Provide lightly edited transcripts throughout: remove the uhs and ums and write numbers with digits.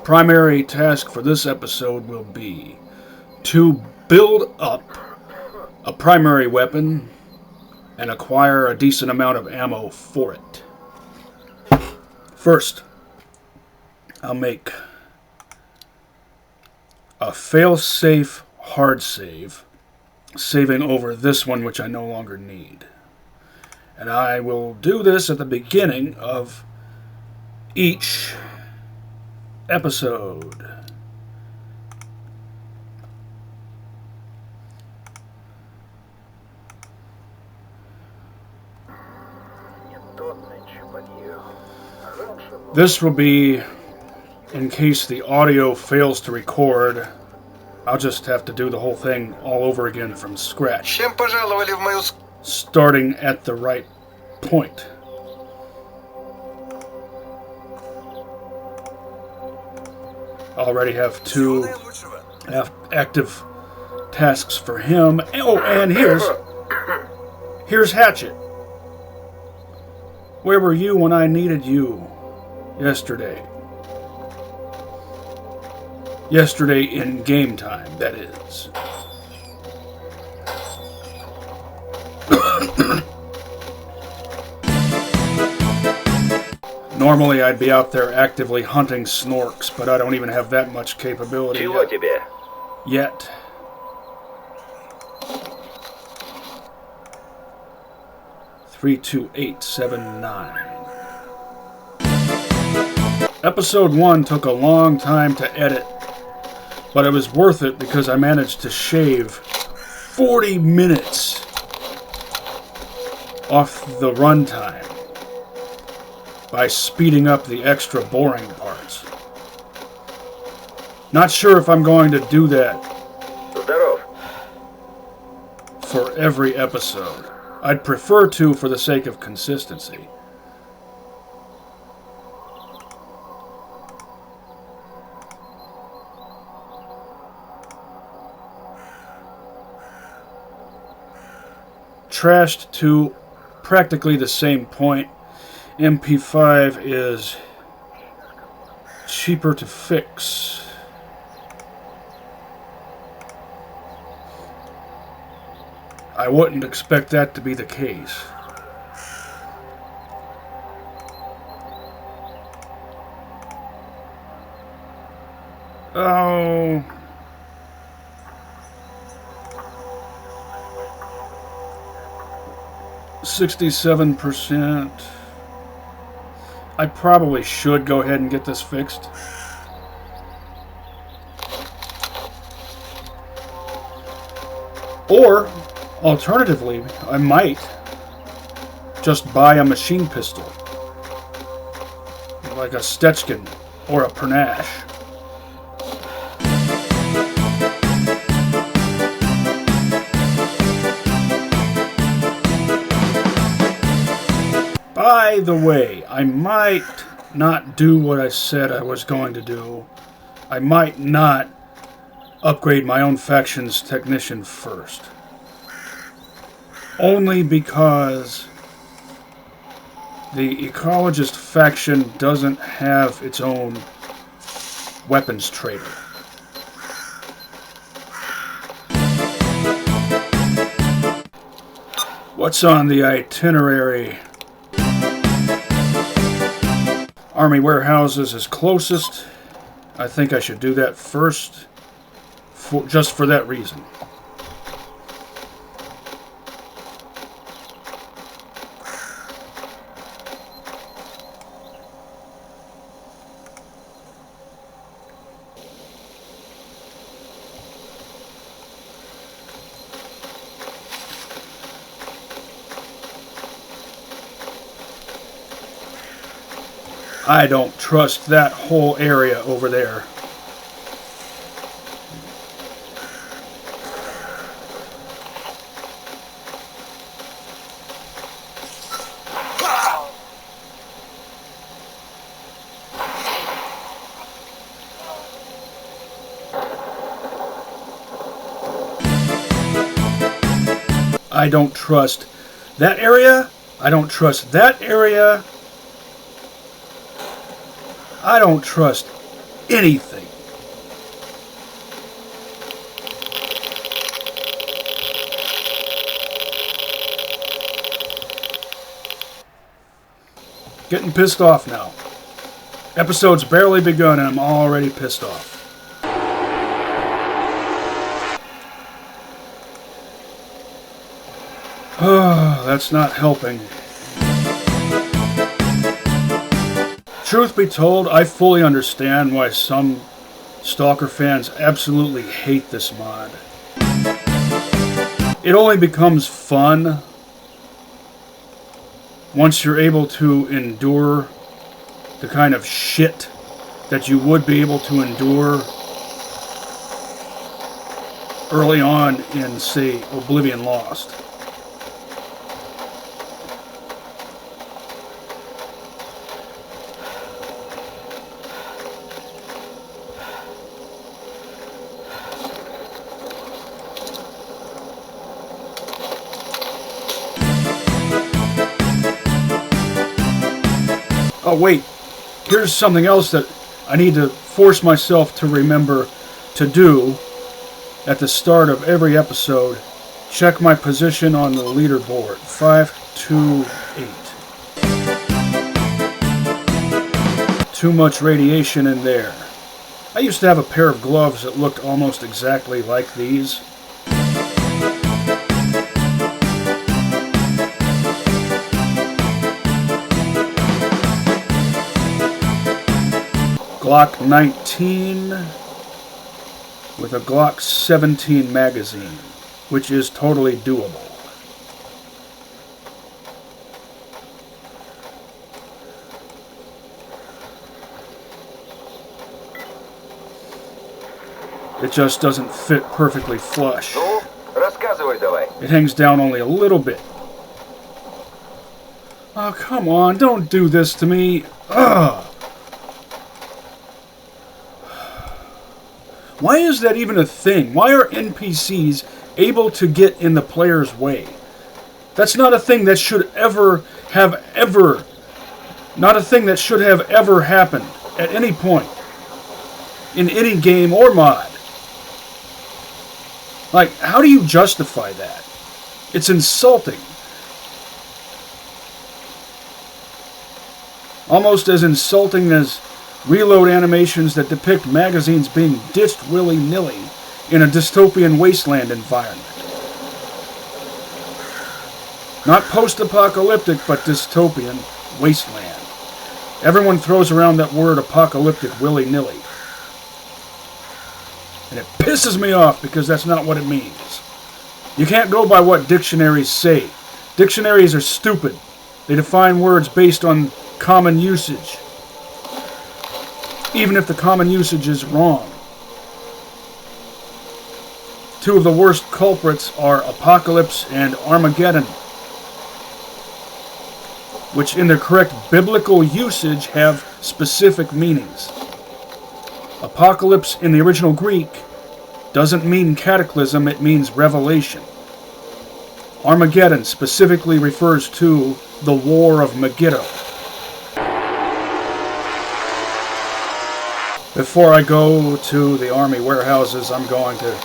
Primary task for this episode will be to build up a primary weapon and acquire a decent amount of ammo for it. First, I'll make a fail-safe hard save, saving over this one which I no longer need. And I will do this at the beginning of each episode. This will be in case the audio fails to record. I'll just have to do the whole thing all over again from scratch, starting at the right point. Already have 2 active tasks for him. Oh, and here's Hatchet. Where were you when I needed you yesterday? Yesterday in game time, that is. Normally I'd be out there actively hunting snorks, but I don't even have that much capability yet. Three, 2, 8, 7, 9. Episode 1 took a long time to edit, but it was worth it because I managed to shave 40 minutes off the runtime by speeding up the extra boring parts. Not sure if I'm going to do that for every episode. I'd prefer to for the sake of consistency. Trashed to practically the same point. MP5 is cheaper to fix. I wouldn't expect that to be the case. Oh. %67%. I probably should go ahead and get this fixed. Or, alternatively, I might just buy a machine pistol. Like a Stetchkin or a Pernash. By the way, I might not do what I said I was going to do. I might not upgrade my own faction's technician first. Only because the ecologist faction doesn't have its own weapons trader. What's on the itinerary? Army warehouses is closest. I think I should do that first, just for that reason. I don't trust that whole area over there. I don't trust that area. I don't trust that area. I don't trust anything. Getting pissed off now. Episode's barely begun and I'm already pissed off. That's not helping. Truth be told, I fully understand why some S.T.A.L.K.E.R fans absolutely hate this mod. It only becomes fun once you're able to endure the kind of shit that you would be able to endure early on in, say, Oblivion Lost. Oh wait, here's something else that I need to force myself to remember to do at the start of every episode. Check my position on the leaderboard. 528. Too much radiation in there. I used to have a pair of gloves that looked almost exactly like these. Glock 19 with a Glock 17 magazine, which is totally doable. It just doesn't fit perfectly flush. It hangs down only a little bit. Oh, come on, don't do this to me. Ugh. Why is that even a thing? Why are NPCs able to get in the player's way? That's not a thing that should not a thing that should have ever happened at any point in any game or mod. Like, how do you justify that? It's insulting. Almost as insulting as reload animations that depict magazines being ditched willy-nilly in a dystopian wasteland environment. Not post-apocalyptic, but dystopian wasteland. Everyone throws around that word apocalyptic willy-nilly. And it pisses me off because that's not what it means. You can't go by what dictionaries say. Dictionaries are stupid. They define words based on common usage, even if the common usage is wrong. Two of the worst culprits are apocalypse and Armageddon, which in their correct biblical usage have specific meanings. Apocalypse in the original Greek doesn't mean cataclysm, it means revelation. Armageddon specifically refers to the War of Megiddo. Before I go to the army warehouses, I'm going to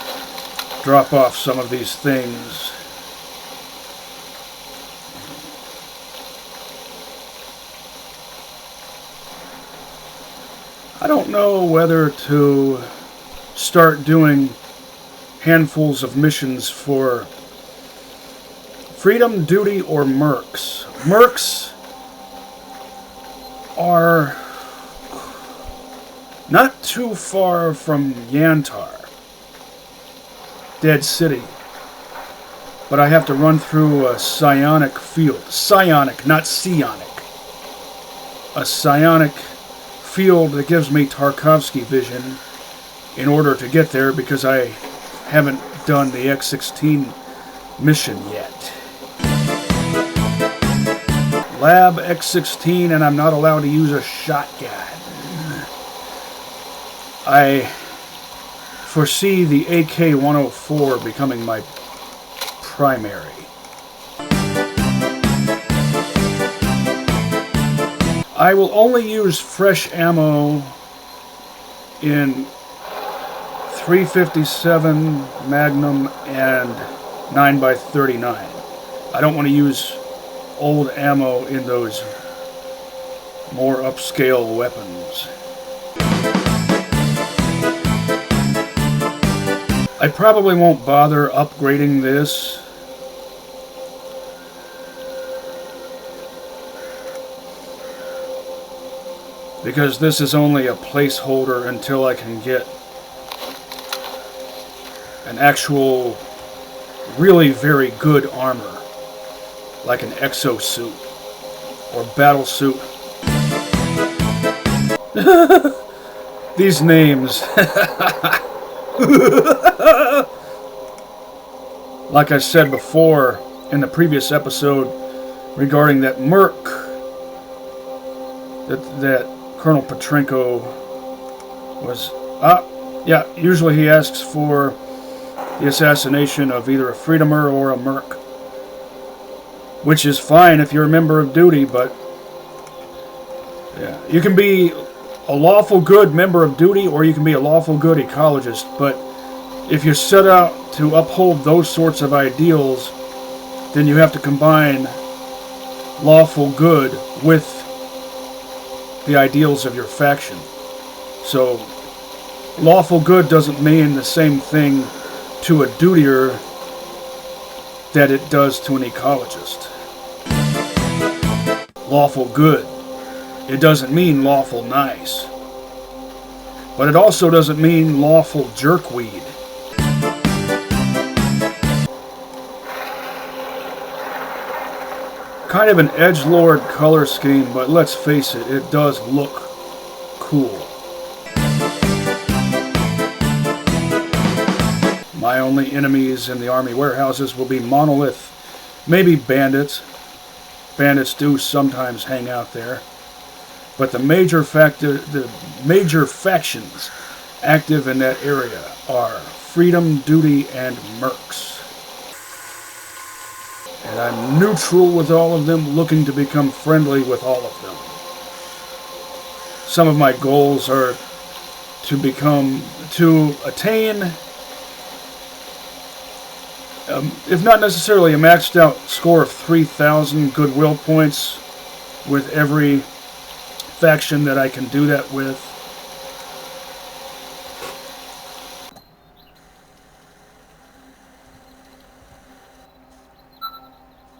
drop off some of these things. I don't know whether to start doing handfuls of missions for Freedom, Duty, or Mercs. Mercs are not too far from Yantar, Dead City, but I have to run through a psionic field. Psionic, not psionic. A psionic field that gives me Tarkovsky vision in order to get there because I haven't done the X-16 mission yet. Lab X-16 and I'm not allowed to use a shotgun. I foresee the AK-104 becoming my primary. I will only use fresh ammo in 357 Magnum and 9x39. I don't want to use old ammo in those more upscale weapons. I probably won't bother upgrading this. Because this is only a placeholder until I can get an actual really very good armor. Like an exosuit or battle suit. These names. Like I said before in the previous episode regarding that merc that Colonel Petrenko was... yeah, usually he asks for the assassination of either a freedomer or a merc. Which is fine if you're a member of duty, but... yeah, you can be a lawful good member of duty or you can be a lawful good ecologist, but if you set out to uphold those sorts of ideals, then you have to combine lawful good with the ideals of your faction. So, lawful good doesn't mean the same thing to a dutier that it does to an ecologist. Lawful good. It doesn't mean lawful nice. But it also doesn't mean lawful jerkweed. Kind of an edgelord color scheme, but let's face it, it does look cool. My only enemies in the army warehouses will be monolith, maybe bandits. Bandits do sometimes hang out there. But the major factions active in that area are Freedom, Duty, and Mercs. And I'm neutral with all of them, looking to become friendly with all of them. Some of my goals are to attain, if not necessarily a maxed out score of 3,000 goodwill points with every faction that I can do that with.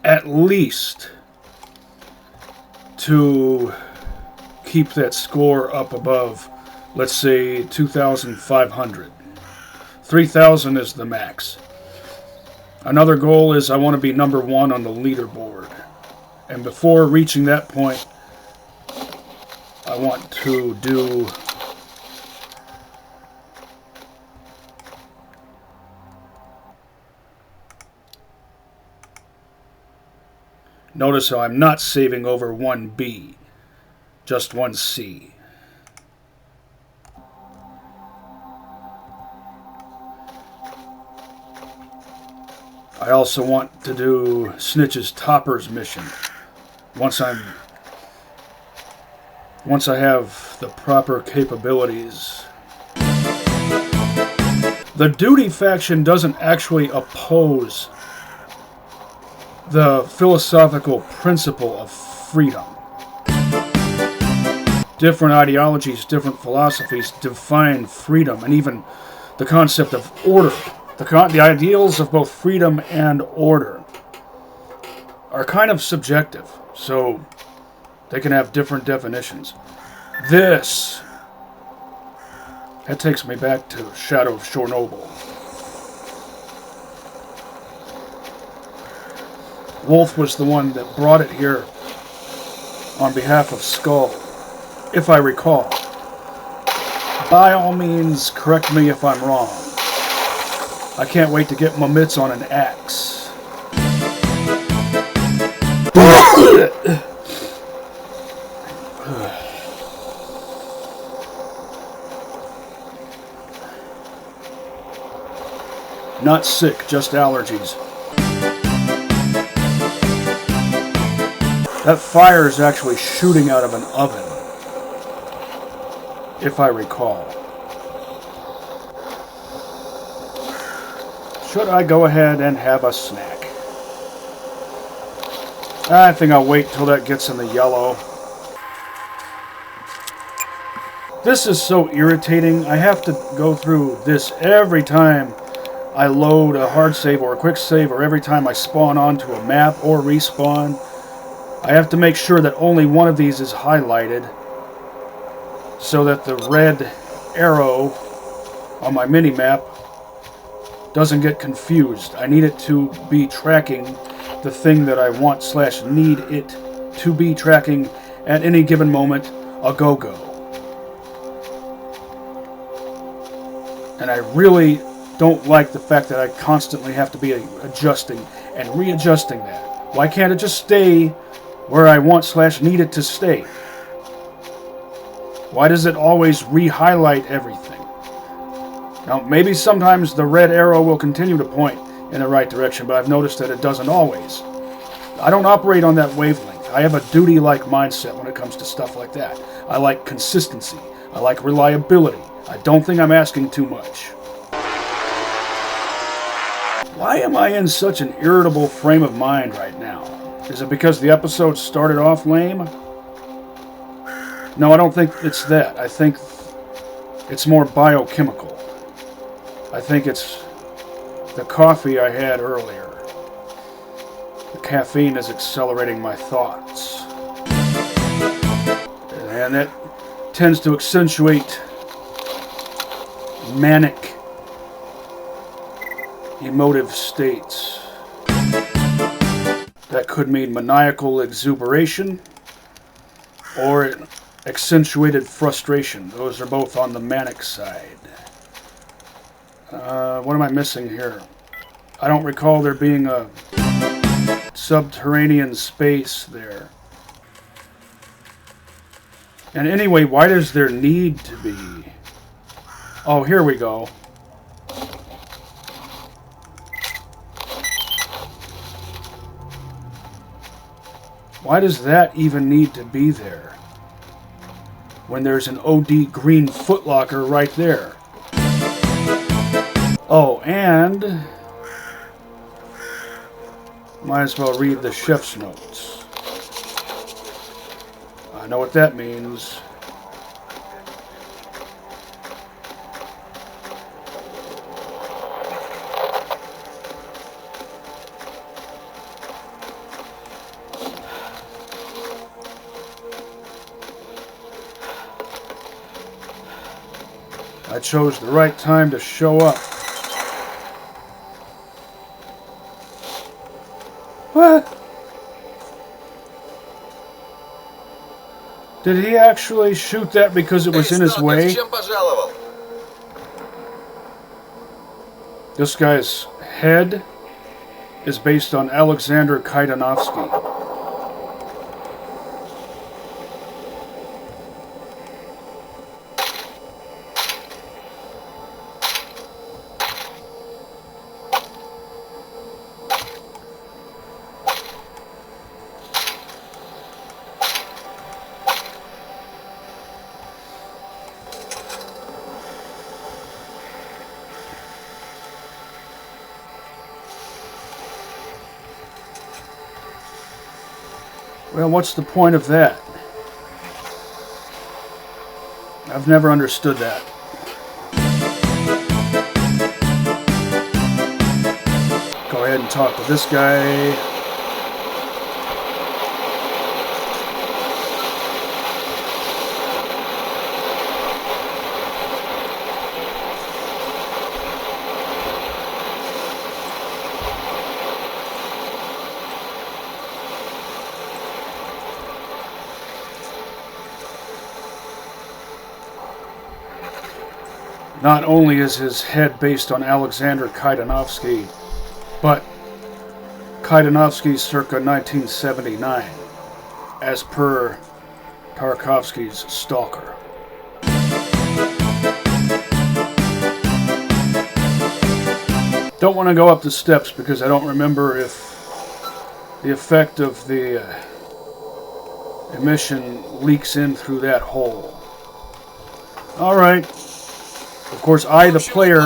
At least to keep that score up above, let's say, 2,500. 3,000 is the max. Another goal is I want to be number 1 on the leaderboard. And before reaching that point, I want to do notice how I'm not saving over 1B, just 1C. I also want to do Snitch's Topper's mission once I have the proper capabilities. The Duty faction doesn't actually oppose the philosophical principle of freedom. Different ideologies, different philosophies define freedom, and even the concept of order. The ideals of both freedom and order are kind of subjective, so they can have different definitions. That takes me back to Shadow of Chernobyl. Wolf was the one that brought it here on behalf of Skull, if I recall. By all means, correct me if I'm wrong. I can't wait to get my mitts on an axe. Not sick, just allergies. That fire is actually shooting out of an oven, if I recall. Should I go ahead and have a snack? I think I'll wait till that gets in the yellow. This is so irritating. I have to go through this every time I load a hard save or a quick save, or every time I spawn onto a map or respawn. I have to make sure that only one of these is highlighted so that the red arrow on my mini-map doesn't get confused. I need it to be tracking the thing that I want / need it to be tracking at any given moment, a go-go. And I really don't like the fact that I constantly have to be adjusting and readjusting that. Why can't it just stay where I want / need it to stay? Why does it always re-highlight everything? Now, maybe sometimes the red arrow will continue to point in the right direction, but I've noticed that it doesn't always. I don't operate on that wavelength. I have a duty-like mindset when it comes to stuff like that. I like consistency. I like reliability. I don't think I'm asking too much. Why am I in such an irritable frame of mind right now? Is it because the episode started off lame? No, I don't think it's that. I think it's more biochemical. I think it's the coffee I had earlier. The caffeine is accelerating my thoughts. And that tends to accentuate manic emotive states. That could mean maniacal exuberation or accentuated frustration. Those are both on the manic side. What am I missing here? I don't recall there being a subterranean space there. And anyway, why does there need to be? Oh, here we go. Why does that even need to be there when there's an OD green footlocker right there? Oh, and might as well read the chef's notes. I know what that means. I chose the right time to show up. What? Did he actually shoot that because it was in his way? This guy's head is based on Alexander Kaidanovsky. Well, what's the point of that? I've never understood that. Go ahead and talk to this guy. Not only is his head based on Alexander Kaidanovsky, but Kaidanovsky circa 1979, as per Tarkovsky's S.T.A.L.K.E.R. Don't want to go up the steps because I don't remember if the effect of the emission leaks in through that hole. Alright. Of course, I, the player,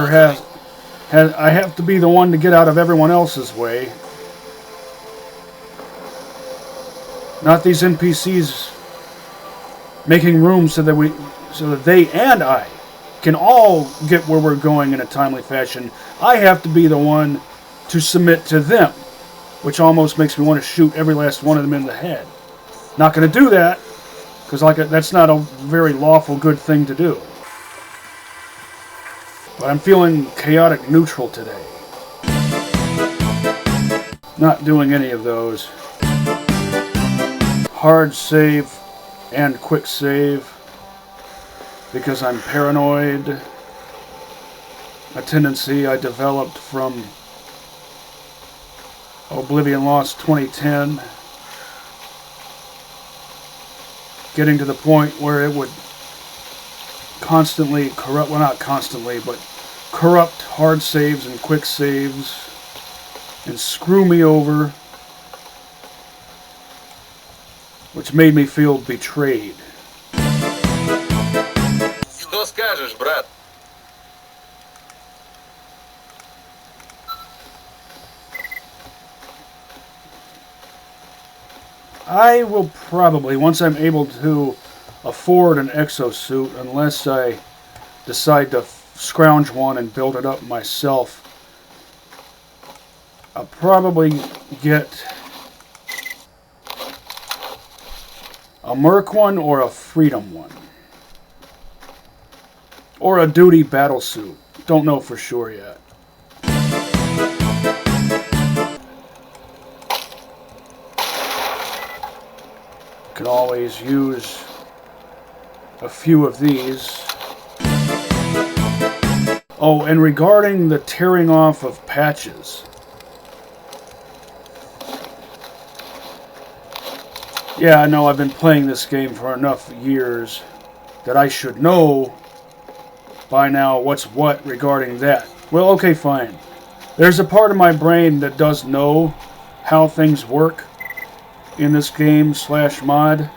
I have to be the one to get out of everyone else's way. Not these NPCs making room so that they and I can all get where we're going in a timely fashion. I have to be the one to submit to them, which almost makes me want to shoot every last one of them in the head. Not going to do that, because that's not a very lawful good thing to do. But I'm feeling chaotic neutral today. Not doing any of those. Hard save and quick save, because I'm paranoid. A tendency I developed from Oblivion Lost 2010. Getting to the point where it would constantly corrupt, well, not constantly, but corrupt hard saves and quick saves and screw me over, which made me feel betrayed. Что скажешь, брат? I will probably, once I'm able to afford an exosuit, unless I decide to scrounge one and build it up myself, I'll probably get a Merc one or a Freedom one. Or a Duty battlesuit. Don't know for sure yet. Can always use a few of these. Oh, and regarding the tearing off of patches. Yeah, I know I've been playing this game for enough years that I should know by now what's what regarding that. Well, okay, fine. There's a part of my brain that does know how things work in this game / mod,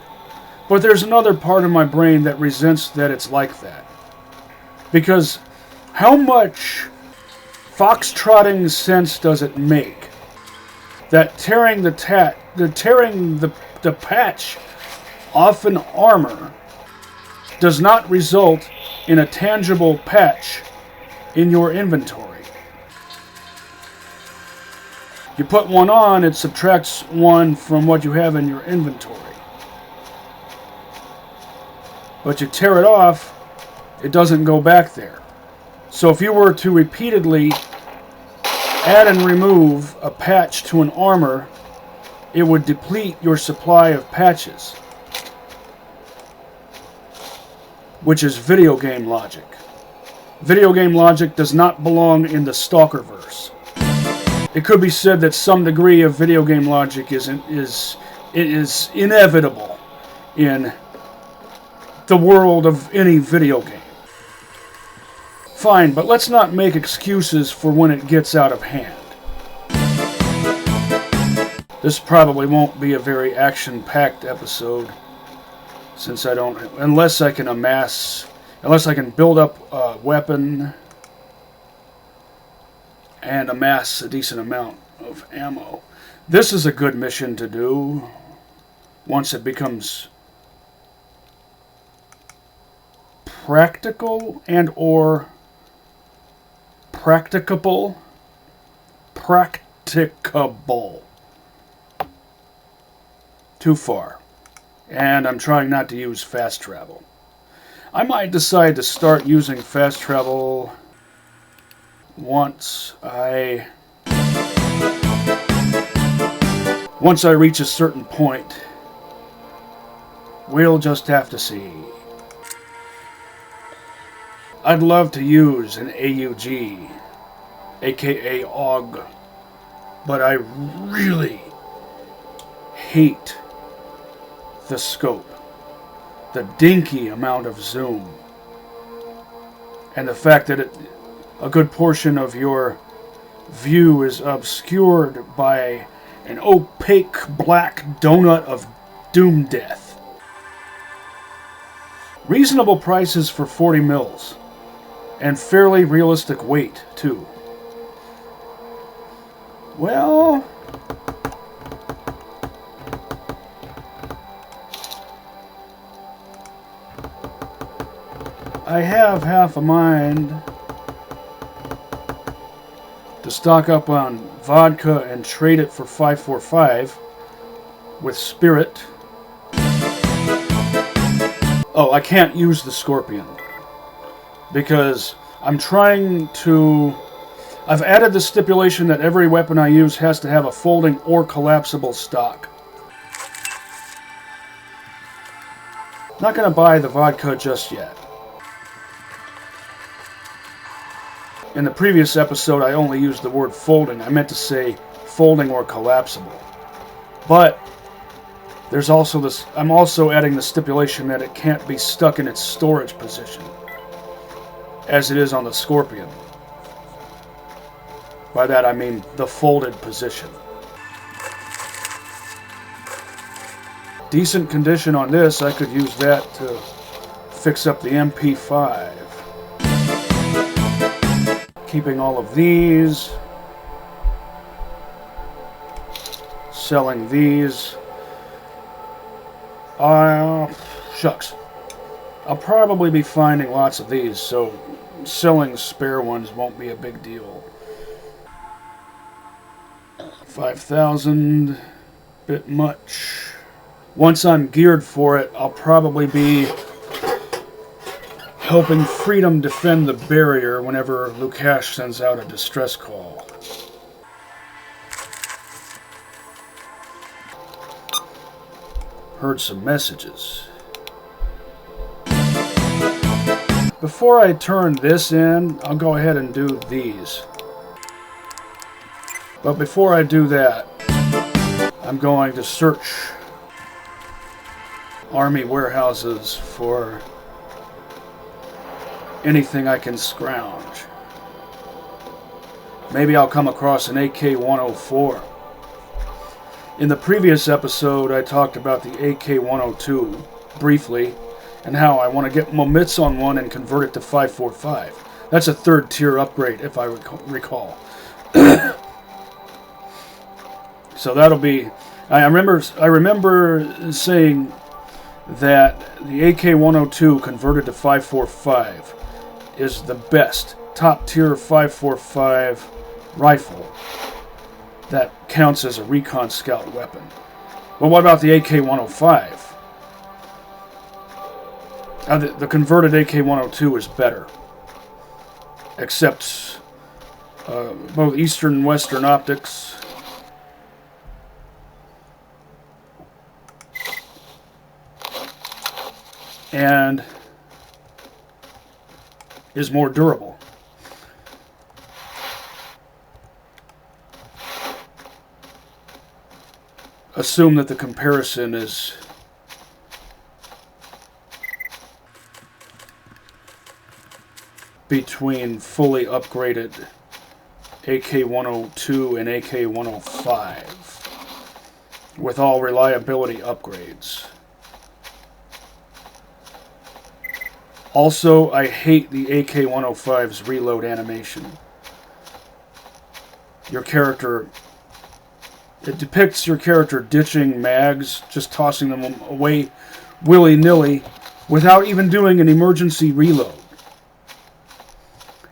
but there's another part of my brain that resents that it's like that. Because how much foxtrotting sense does it make that tearing the patch off an armor does not result in a tangible patch in your inventory? You put one on, it subtracts one from what you have in your inventory. But you tear it off, it doesn't go back there. So if you were to repeatedly add and remove a patch to an armor, it would deplete your supply of patches. Which is video game logic. Video game logic does not belong in the S.T.A.L.K.E.R verse. It could be said that some degree of video game logic is inevitable in the world of any video game. Fine, but let's not make excuses for when it gets out of hand. This probably won't be a very action-packed episode, since unless I can build up a weapon and amass a decent amount of ammo. This is a good mission to do once it becomes practical and or practicable. Too far. And I'm trying not to use fast travel. I might decide to start using fast travel once I reach a certain point. We'll just have to see. I'd love to use an AUG, aka AUG, but I really hate the scope, the dinky amount of zoom, and the fact that a good portion of your view is obscured by an opaque black donut of doom death. Reasonable prices for 40 mils, and fairly realistic weight, too. Well, I have half a mind to stock up on vodka and trade it for 545 with spirit. Oh, I can't use the scorpion because I'm trying to... I've added the stipulation that every weapon I use has to have a folding or collapsible stock. Not going to buy the vodka just yet. In the previous episode, I only used the word folding. I meant to say folding or collapsible. But there's also this. I'm also adding the stipulation that it can't be stuck in its storage position, as it is on the Scorpion. By that I mean the folded position. Decent condition on this. I could use that to fix up the MP5. Keeping all of these. Selling these. Shucks. I'll probably be finding lots of these, so selling spare ones won't be a big deal. 5,000, bit much. Once I'm geared for it, I'll probably be helping Freedom defend the barrier whenever Lukash sends out a distress call. Heard some messages. Before I turn this in, I'll go ahead and do these. But before I do that, I'm going to search army warehouses for anything I can scrounge. Maybe I'll come across an AK-104. In the previous episode, I talked about the AK-102 briefly, and how I want to get my mitts on one and convert it to 545. That's a third tier upgrade, if I recall. So that'll be... I remember saying that the AK-102 converted to 545 is the best top tier 545 rifle that counts as a recon scout weapon. Well, what about the AK-105? The converted AK-102 is better, except both Eastern and Western optics. And is more durable. Assume that the comparison is between fully upgraded AK-102 and AK-105 with all reliability upgrades. Also, I hate the AK-105's reload animation. Your character... It depicts your character ditching mags, just tossing them away willy-nilly without even doing an emergency reload.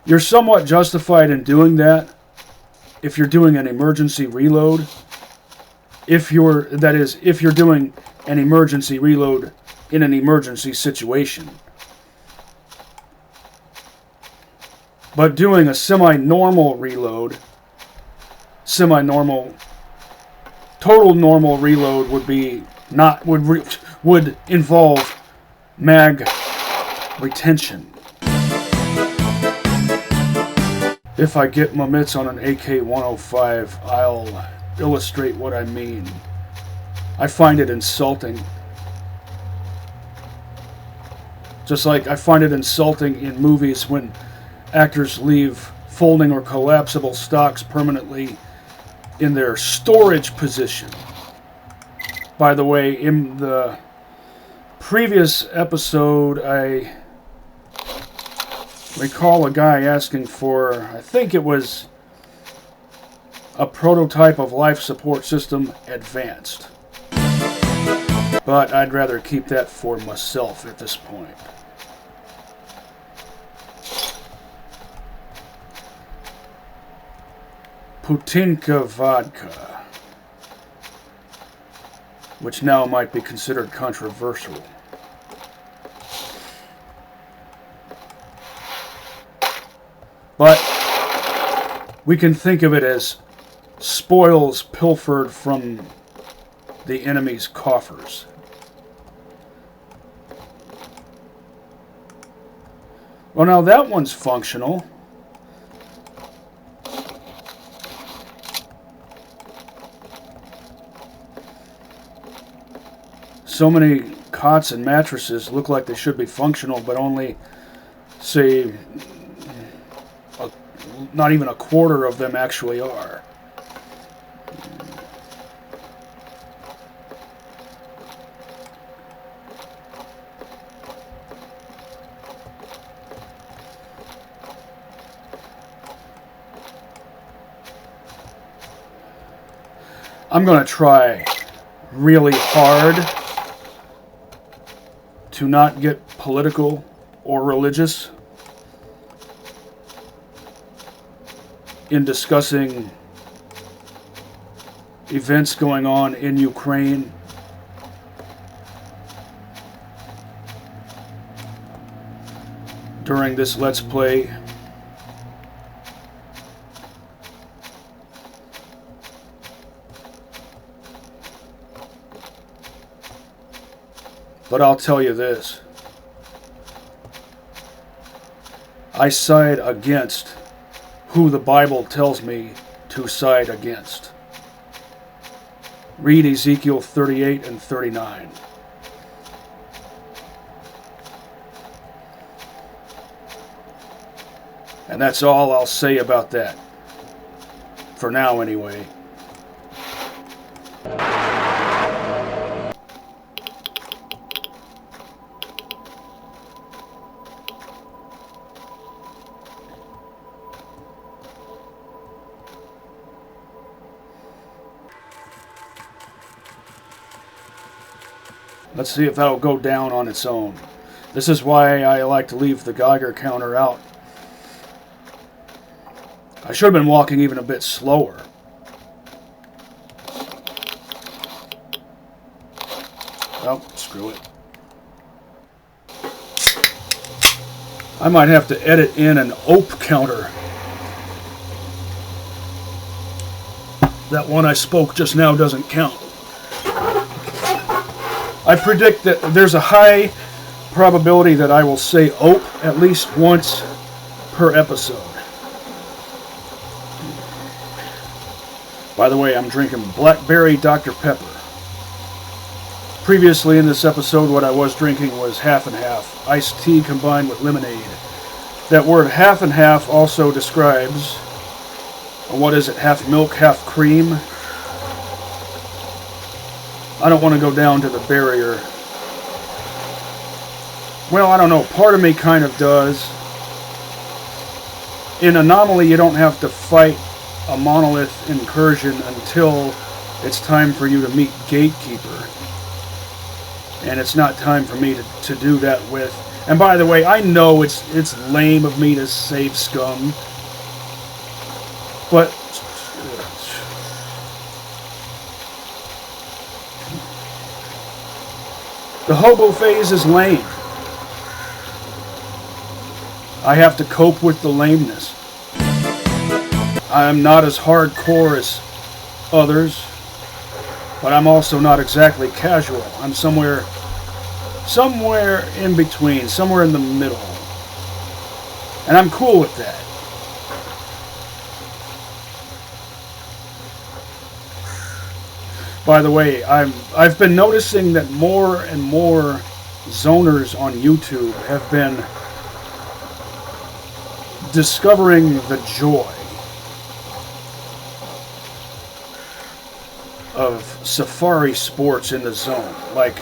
You're somewhat justified in doing that if you're doing an emergency reload. If you're doing an emergency reload in an emergency situation. But doing a semi-normal reload, total normal reload would involve mag retention. If I get my mitts on an AK-105, I'll illustrate what I mean. I find it insulting. Just like I find it insulting in movies when actors leave folding or collapsible stocks permanently in their storage position. By the way, in the previous episode, I recall a guy asking for, I think it was a prototype of life support system advanced. But I'd rather keep that for myself at this point. Putinka vodka, which now might be considered controversial. But we can think of it as spoils pilfered from the enemy's coffers. Well, now that one's functional. So many cots and mattresses look like they should be functional, but only, say, not even a quarter of them actually are. I'm going to try really hard to not get political or religious in discussing events going on in Ukraine. During this Let's Play. But I'll tell you this. I side against who the Bible tells me to side against. Read Ezekiel 38 and 39. And that's all I'll say about that. For now, anyway. Let's see if that'll go down on its own. This is why I like to leave the Geiger counter out. I should have been walking even a bit slower. Well, screw it. I might have to edit in an Ope counter. That one I spoke just now doesn't count. I predict that there's a high probability that I will say Ope at least once per episode. By the way, I'm drinking Blackberry Dr. Pepper. Previously in this episode, what I was drinking was half and half. Iced tea combined with lemonade. That word half and half also describes, what is it, half milk, half cream? I don't want to go down to the barrier. Well, I don't know. Part of me kind of does. In Anomaly, you don't have to fight a monolith incursion until it's time for you to meet Gatekeeper. And it's not time for me to do that with. And by the way, I know it's lame of me to save scum. But the Hobo phase is lame. I have to cope with the lameness. I'm not as hardcore as others, but I'm also not exactly casual. I'm somewhere in between, somewhere in the middle. And I'm cool with that. By the way, I've been noticing that more and more zoners on YouTube have been discovering the joy of safari sports in the zone, like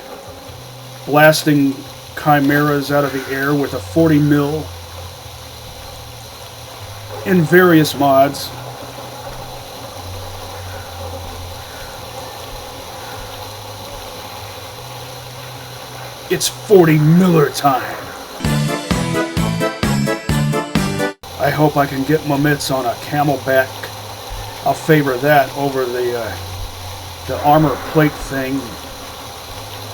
blasting chimeras out of the air with a 40 mil in various mods. It's 40 Miller time. I hope I can get my mitts on a camelback. I'll favor that over the armor plate thing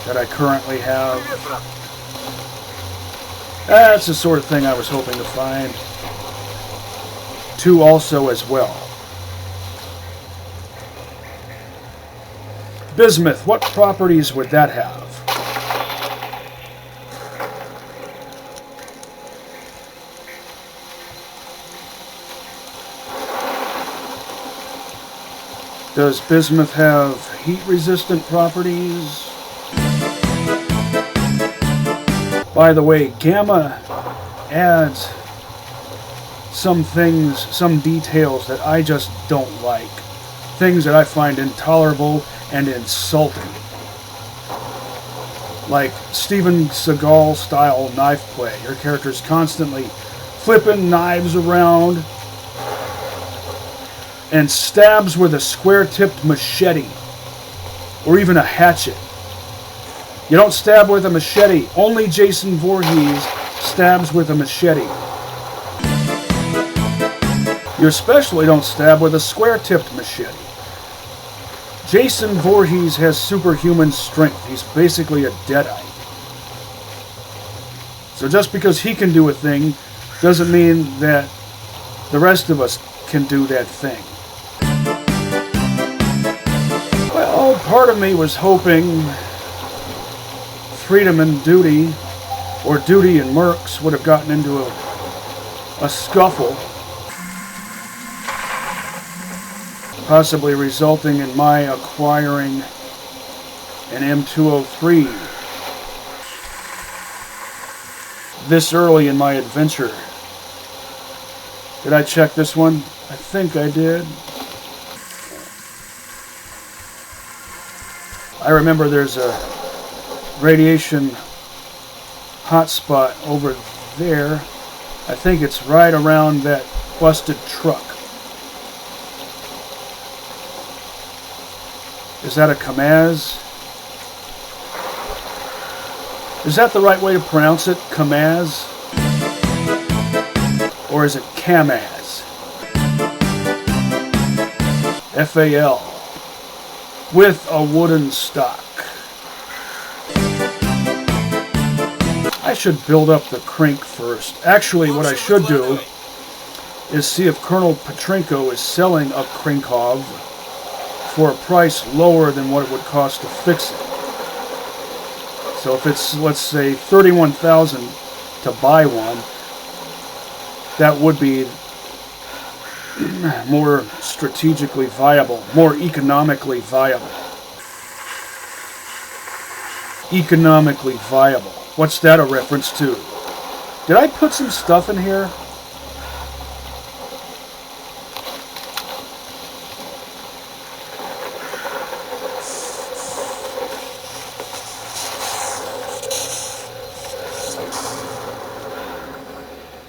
that I currently have. That's the sort of thing I was hoping to find. 2 also as well. Bismuth, what properties would that have? Does bismuth have heat-resistant properties? By the way, gamma adds some things, some details that I just don't like. Things that I find intolerable and insulting. Like Steven Seagal-style knife play. Your character's constantly flipping knives around and stabs with a square-tipped machete or even a hatchet. You don't stab with a machete. Only Jason Voorhees stabs with a machete. You especially don't stab with a square-tipped machete. Jason Voorhees has superhuman strength. He's basically a deadite. So just because he can do a thing doesn't mean that the rest of us can do that thing. Well, part of me was hoping Freedom and Duty, or Duty and Mercs, would have gotten into a scuffle, possibly resulting in my acquiring an M203 this early in my adventure. Did I check this one? I think I did. I remember there's a radiation hotspot over there. I think it's right around that busted truck. Is that a Kamaz? Is that the right way to pronounce it? Kamaz? Or is it Kamaz? F-A-L. With a wooden stock. I should build up the Krink first. Actually, what I should do is see if Colonel Petrenko is selling a Krinkov for a price lower than what it would cost to fix it. So if it's, let's say, $31,000 to buy one, that would be more strategically viable, more economically viable. Economically viable. What's that a reference to? Did I put some stuff in here?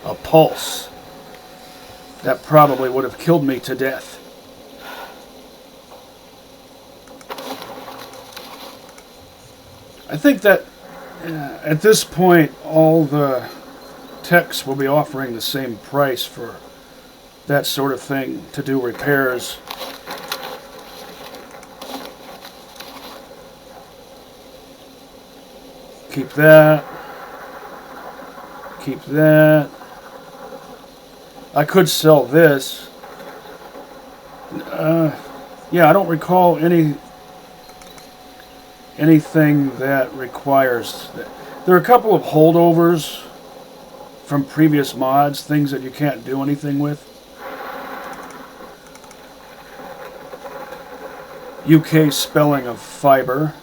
A pulse. That probably would have killed me to death. I think that at this point all the techs will be offering the same price for that sort of thing to do repairs. Keep that. Keep that. I could sell this. Yeah, I don't recall anything that requires that. There are a couple of holdovers from previous mods, things that you can't do anything with. UK spelling of fiber.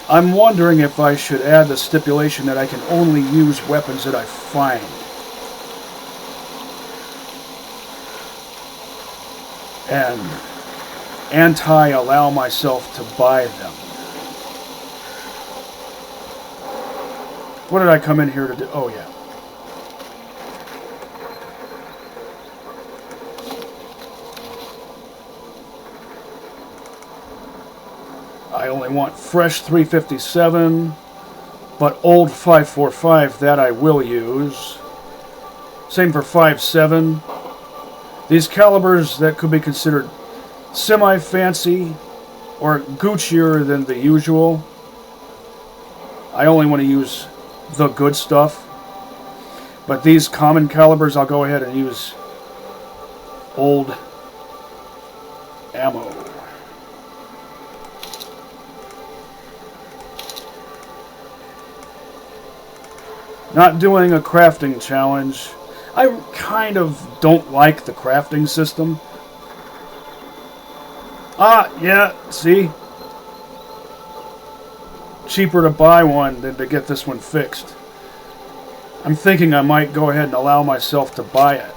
I'm wondering if I should add the stipulation that I can only use weapons that I find. And anti-allow myself to buy them. What did I come in here to do? Oh, yeah. I only want fresh 357, but old 545, that I will use. Same for 5.7. These calibers that could be considered semi-fancy or Guccier than the usual. I only want to use the good stuff. But these common calibers, I'll go ahead and use old ammo. Not doing a crafting challenge. I kind of don't like the crafting system. Ah, yeah, see? Cheaper to buy one than to get this one fixed. I'm thinking I might go ahead and allow myself to buy it.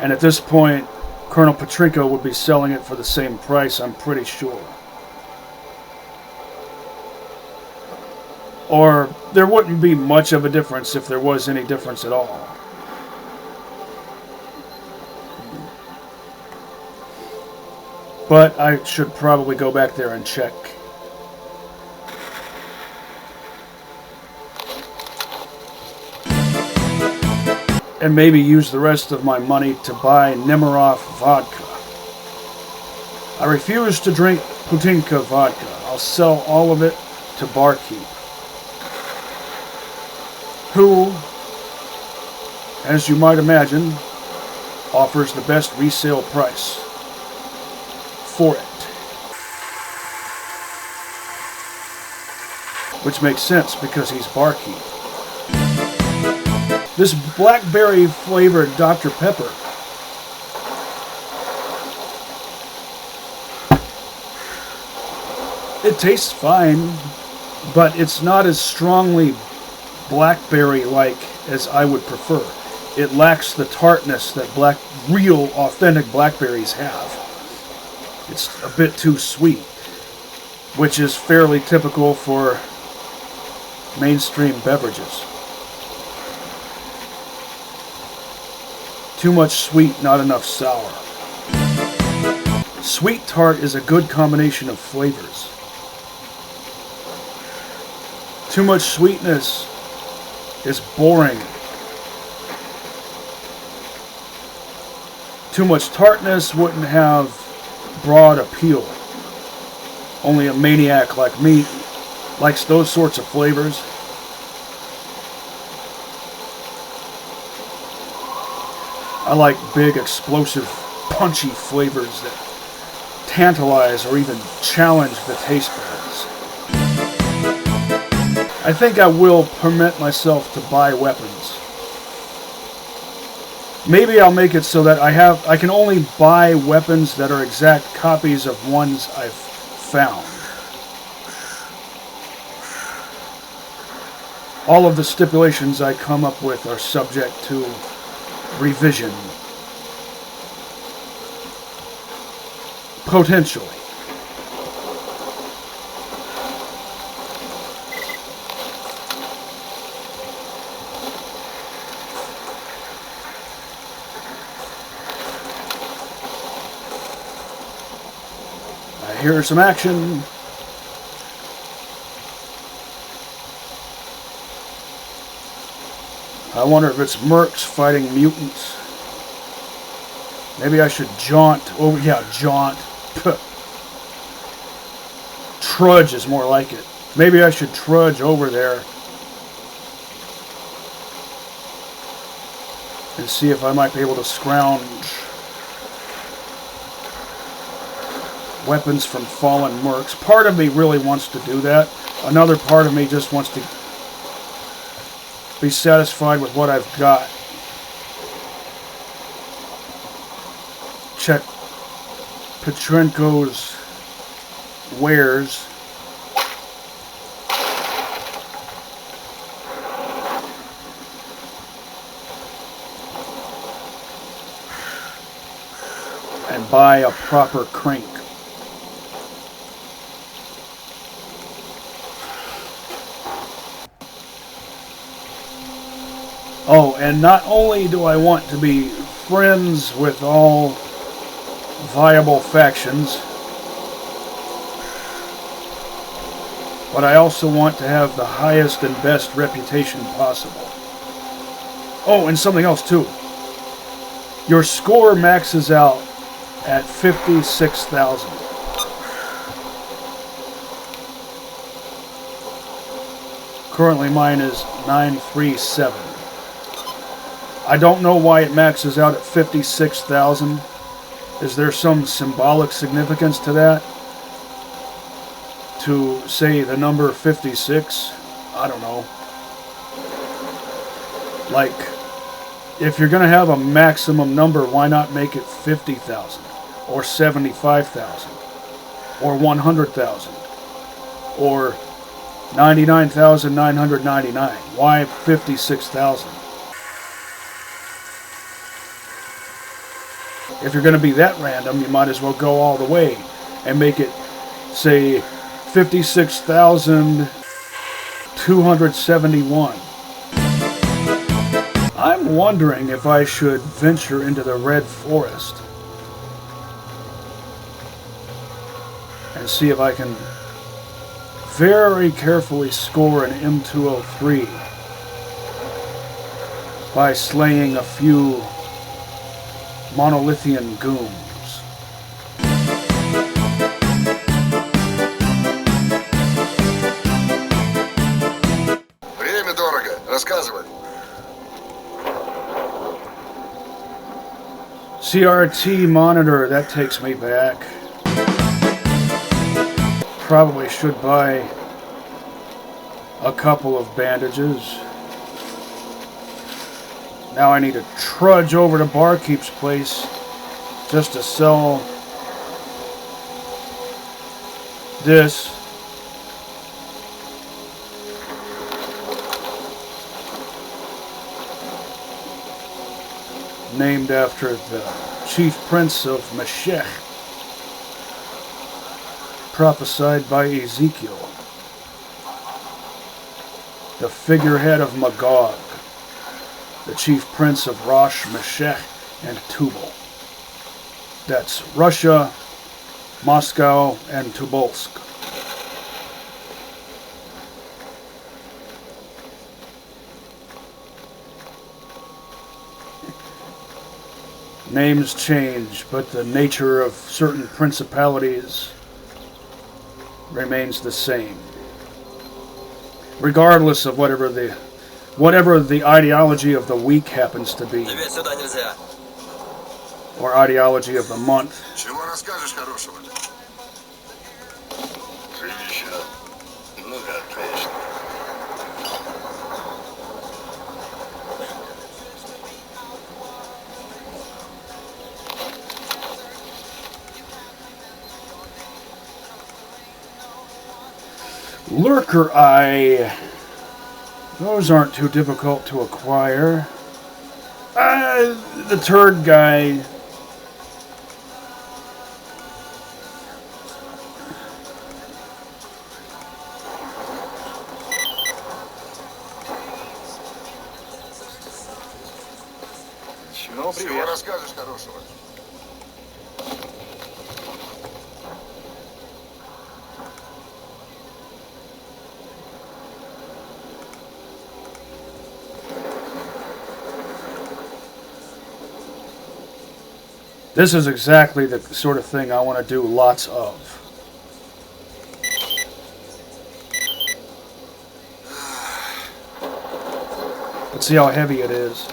And at this point, Colonel Petrenko would be selling it for the same price, I'm pretty sure. Or there wouldn't be much of a difference if there was any difference at all. But I should probably go back there and check. And maybe use the rest of my money to buy Nemirov vodka. I refuse to drink Putinka vodka. I'll sell all of it to Barkeep, who, as you might imagine, offers the best resale price for it. Which makes sense because he's Barkeep. This blackberry flavored Dr. Pepper it tastes fine, but it's not as strongly blackberry-like as I would prefer. It lacks the tartness that real, authentic blackberries have. It's a bit too sweet, which is fairly typical for mainstream beverages. Too much sweet, not enough sour. Sweet tart is a good combination of flavors. Too much sweetness is boring. Too much tartness wouldn't have broad appeal. Only a maniac like me likes those sorts of flavors. I like big, explosive, punchy flavors that tantalize or even challenge the taste buds. I think I will permit myself to buy weapons. Maybe I'll make it so that I can only buy weapons that are exact copies of ones I've found. All of the stipulations I come up with are subject to revision. Potentially. I hear some action. I wonder if it's mercs fighting mutants. Maybe I should jaunt. Oh, yeah, jaunt. Trudge is more like it. Maybe I should trudge over there and see if I might be able to scrounge weapons from fallen mercs. Part of me really wants to do that. Another part of me just wants to be satisfied with what I've got. Check Petrenko's wares. And buy a proper crank. Oh, and not only do I want to be friends with all viable factions, but I also want to have the highest and best reputation possible. Oh, and something else too. Your score maxes out at 56,000. Currently mine is 937. I don't know why it maxes out at 56,000. Is there some symbolic significance to that? To say the number 56? I don't know. Like, if you're going to have a maximum number, why not make it 50,000? Or 75,000? Or 100,000? Or 99,999? Why 56,000? If you're going to be that random, you might as well go all the way and make it, say, 56,271. I'm wondering if I should venture into the Red Forest and see if I can very carefully score an M203 by slaying a few monolithian goons. Время дорого. Рассказывай. CRT monitor, that takes me back. Probably should buy a couple of bandages. Now I need to trudge over to Barkeep's place just to sell this. Named after the chief prince of Meshech, prophesied by Ezekiel, the figurehead of Magog, the chief prince of Rosh, Meshech, and Tubal. That's Russia, Moscow, and Tobolsk. Names change, but the nature of certain principalities remains the same, regardless of whatever the ideology of the week happens to be, or ideology of the month. Чего расскажешь хорошего? Живища. Ну да, конечно. Lurker Eye. Those aren't too difficult to acquire. The turd guy. Чего расскажешь хорошего? This is exactly the sort of thing I want to do lots of. Let's see how heavy it is.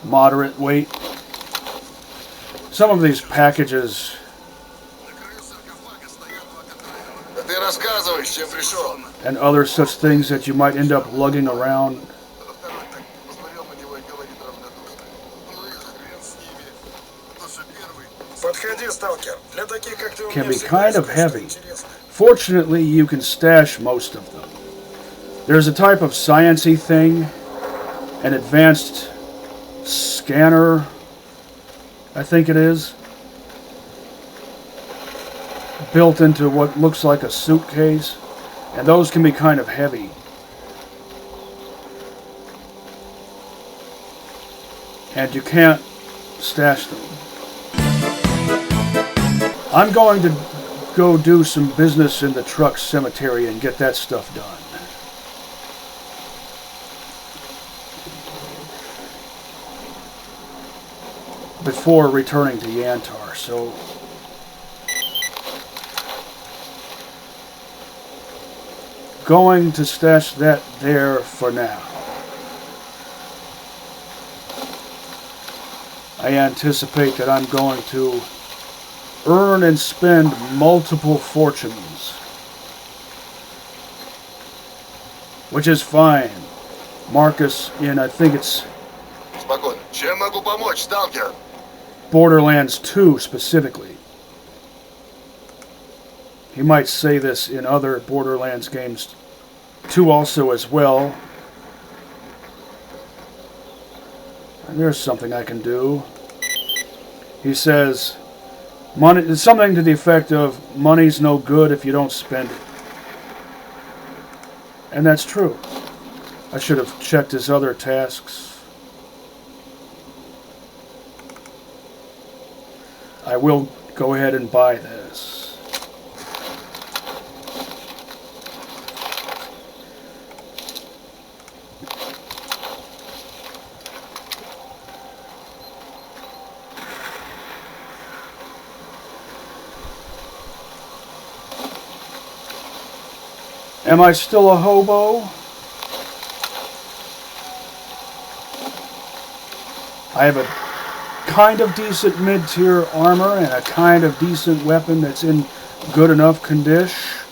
Moderate weight. Some of these packages. Ты рассказывай, с чем пришел. And other such things that you might end up lugging around Подходи, сталкер. Для таких, как ты, у can меня be всегда kind есть of кое-что heavy. интересное. Fortunately, you can stash most of them. There's a type of science-y thing, an advanced scanner I think it is. Built into what looks like a suitcase. And those can be kind of heavy. And you can't stash them. I'm going to go do some business in the truck cemetery and get that stuff done. Before returning to Yantar, so going to stash that there for now. I anticipate that I'm going to earn and spend multiple fortunes, which is fine. Marcus in, I think it's Спокойно. Чем могу помочь, сталкер? Borderlands 2 specifically. He might say this in other Borderlands games 2 also as well. And there's something I can do. He says, money, it's something to the effect of, money's no good if you don't spend it. And that's true. I should have checked his other tasks. I will go ahead and buy this. Am I still a hobo? I have a kind of decent mid-tier armor and a kind of decent weapon that's in good enough condition.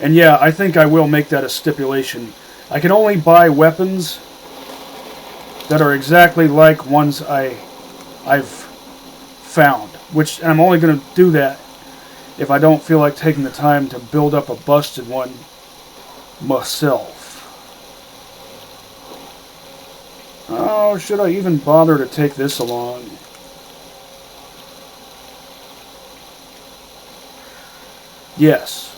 And yeah, I think I will make that a stipulation. I can only buy weapons that are exactly like ones I've found. Which I'm only going to do that if I don't feel like taking the time to build up a busted one myself. Oh, should I even bother to take this along? Yes.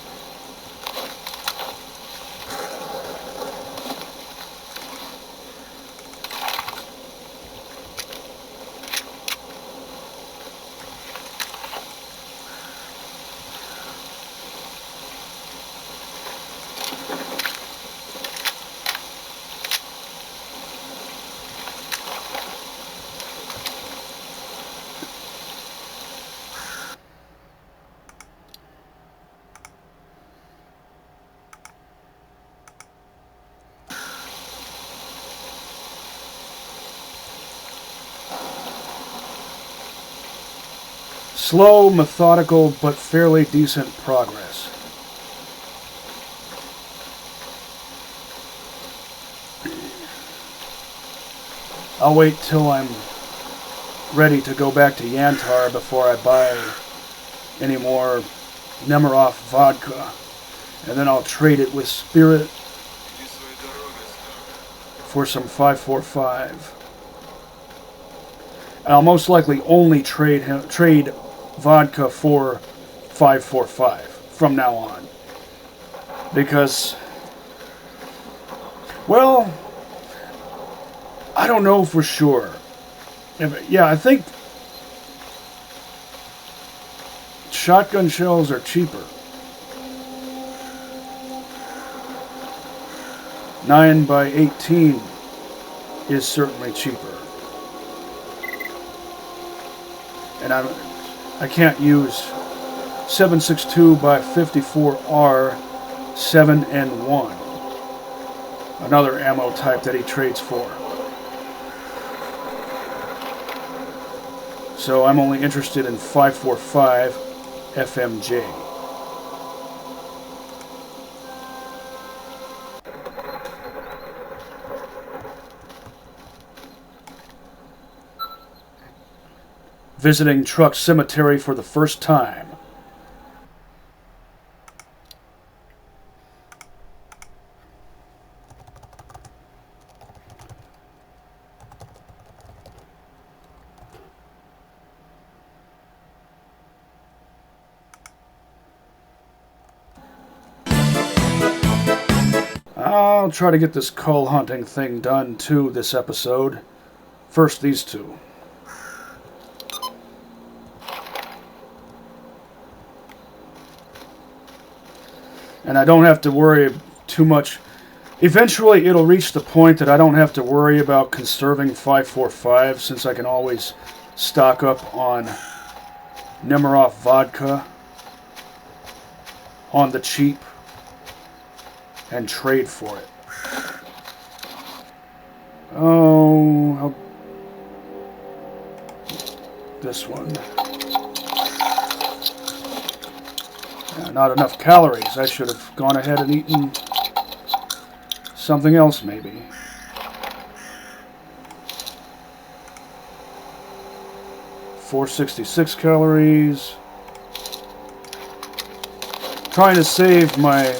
Slow, methodical, but fairly decent progress. I'll wait till I'm ready to go back to Yantar before I buy any more Nemirov vodka. And then I'll trade it with Spirit for some 545. And I'll most likely only trade vodka for 545 from now on. Because, well, I don't know for sure. Yeah, I think shotgun shells are cheaper. 9x18 is certainly cheaper. And I can't use 7.62x54R 7N1. Another ammo type that he trades for. So I'm only interested in 545 FMJ. Visiting Truck Cemetery for the first time. I'll try to get this cull hunting thing done too this episode. First, these two. And I don't have to worry too much. Eventually, it'll reach the point that I don't have to worry about conserving 545, since I can always stock up on Nemirov vodka on the cheap and trade for it. Oh, this one. Yeah, not enough calories. I should have gone ahead and eaten something else, maybe. $466 calories. Trying to save my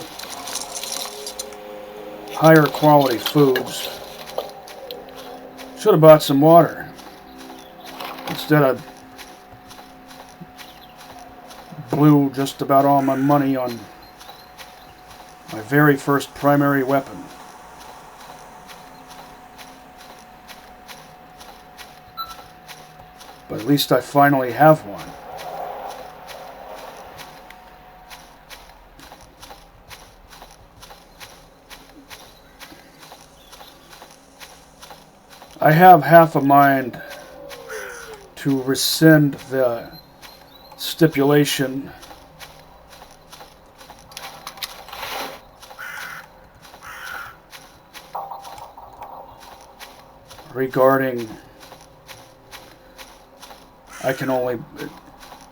higher quality foods. Should have bought some water. Instead, I blew just about all my money on my very first primary weapon. But at least I finally have one. I have half a mind to rescind the stipulation regarding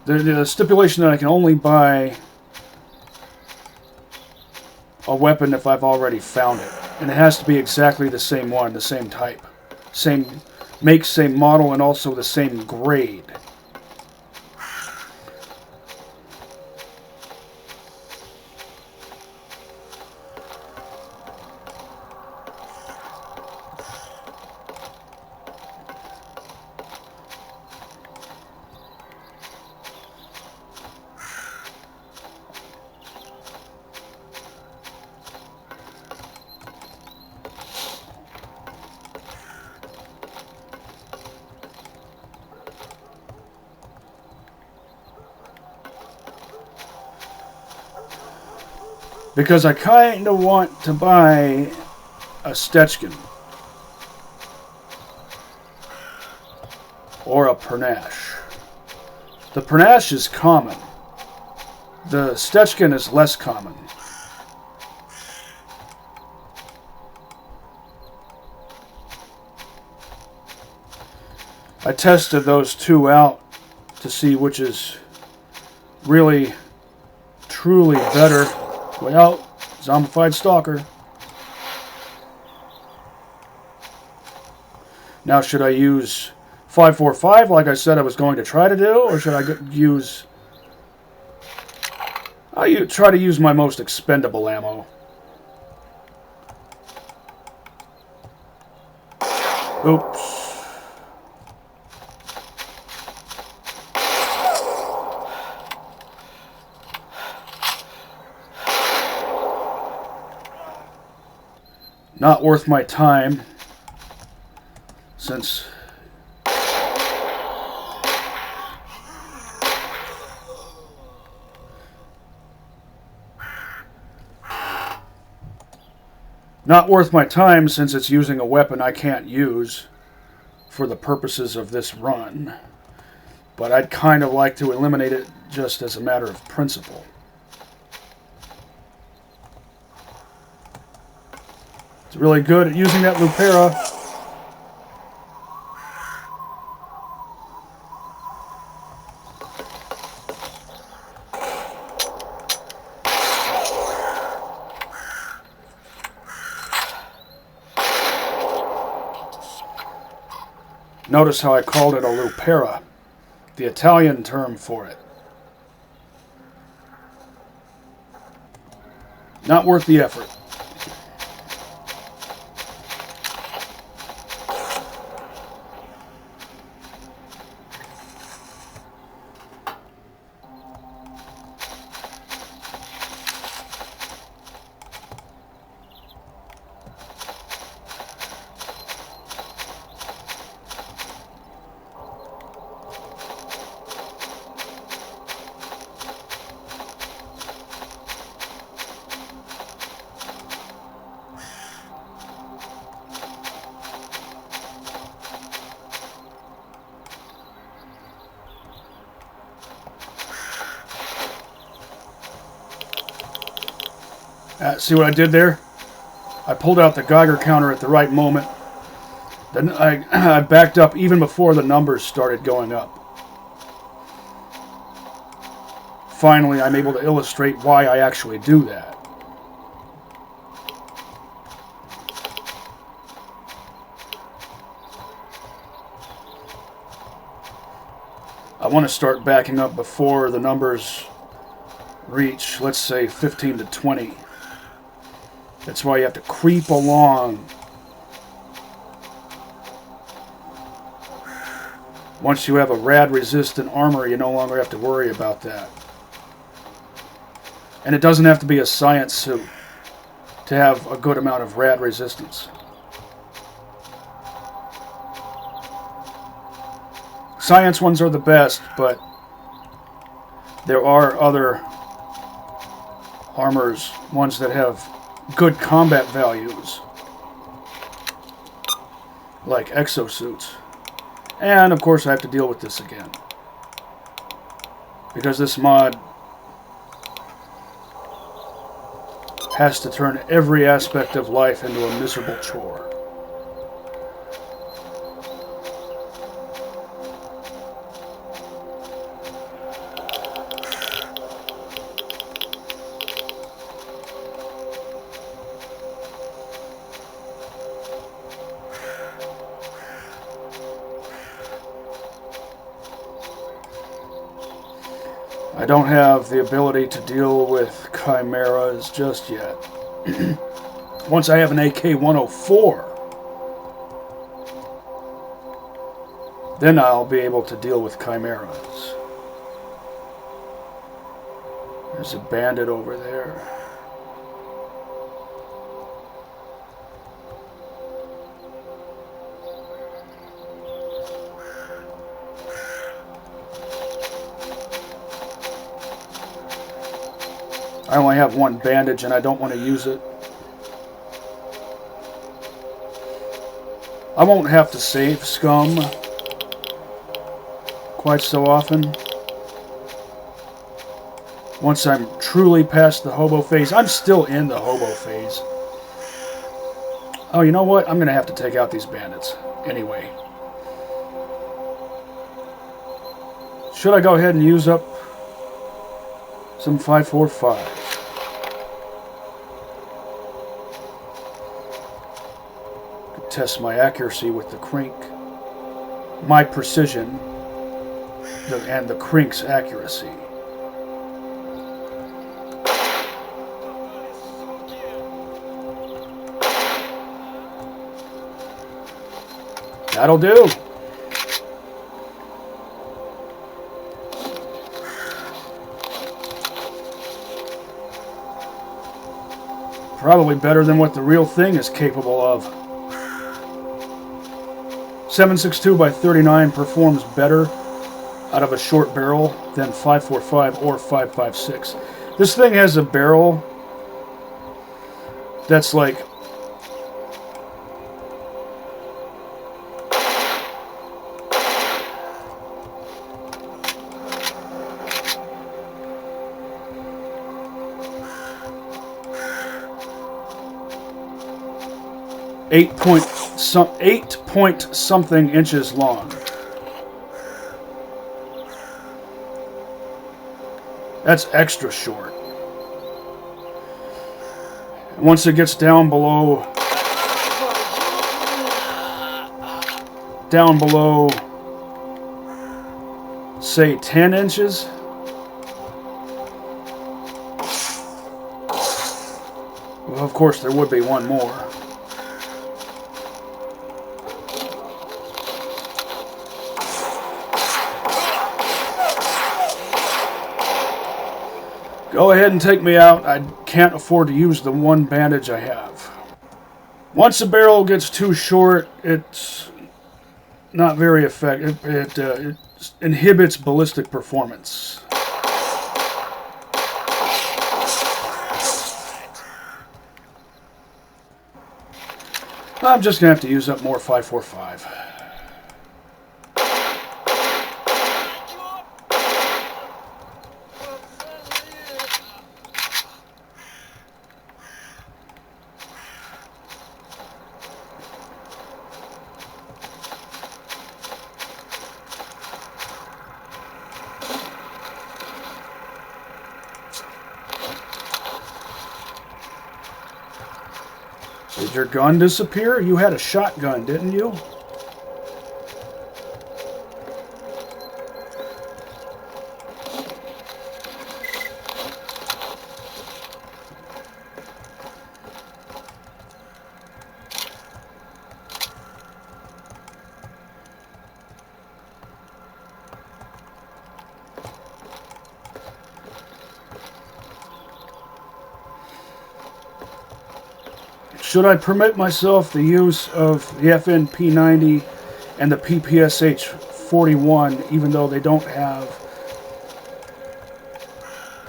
the stipulation that I can only buy a weapon if I've already found it. And it has to be exactly the same one, the same type. Same make, same model, and also the same grade. Because I kind of want to buy a S.T.A.L.K.E.R. or a Pernache. The Pernache is common. The S.T.A.L.K.E.R. is less common. I tested those two out to see which is really, truly better. Well, zombified stalker. Now, should I use 545 like I said I was going to try to do, or should I use... I'll try to use my most expendable ammo. Oops. Not worth my time, since it's using a weapon I can't use for the purposes of this run. But I'd kind of like to eliminate it just as a matter of principle. It's really good at using that Lupera. Notice how I called it a Lupera, the Italian term for it. Not worth the effort. See what I did there? I pulled out the Geiger counter at the right moment. Then I backed up even before the numbers started going up. Finally, I'm able to illustrate why I actually do that. I want to start backing up before the numbers reach, let's say, 15 to 20. That's why you have to creep along. Once you have a rad-resistant armor, you no longer have to worry about that. And it doesn't have to be a science suit to have a good amount of rad resistance. Science ones are the best, but there are other armors, ones that have good combat values, like exosuits. And of course I have to deal with this again, because this mod has to turn every aspect of life into a miserable chore. I don't have the ability to deal with chimeras just yet. Once I have an AK-104, then I'll be able to deal with chimeras. There's a bandit over there. I only have one bandage and I don't want to use it. I won't have to save scum quite so often. Once I'm truly past the hobo phase. I'm still in the hobo phase. Oh, you know what? I'm going to have to take out these bandits anyway. Should I go ahead and use up some 545? Test my accuracy with the Krink, my precision, and the Krink's accuracy. That'll do. Probably better than what the real thing is capable of. 7.62 by 39 performs better out of a short barrel than 5.45 or 5.56. This thing has a barrel that's like eight point something inches long. That's extra short. Once it gets down below say 10 inches, well, of course there would be one more. Go ahead and take me out. I can't afford to use the one bandage I have. Once a barrel gets too short, it's not very effective. It inhibits ballistic performance. I'm just going to have to use up more 5.45. Did your gun disappear? You had a shotgun, didn't you? Should I permit myself the use of the FNP90 and the PPSH-41, even though they don't have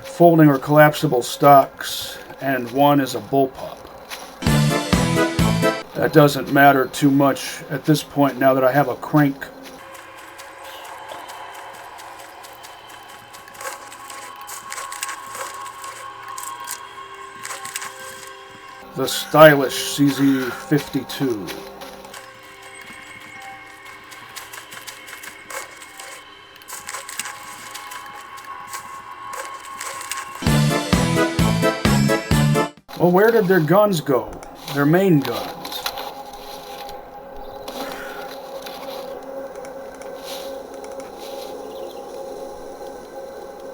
folding or collapsible stocks, and one is a bullpup? That doesn't matter too much at this point now that I have a crank. The stylish CZ-52. Well, where did their guns go? Their main guns.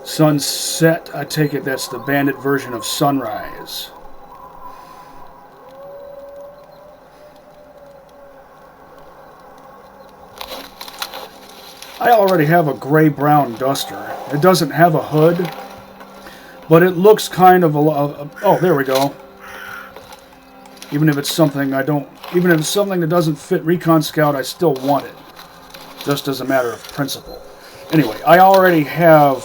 Sunset, I take it that's the bandit version of Sunrise. I already have a gray-brown Duster. It doesn't have a hood, but it looks kind of oh, there we go. Even if it's something even if it's something that doesn't fit Recon Scout, I still want it, just as a matter of principle. Anyway, I already have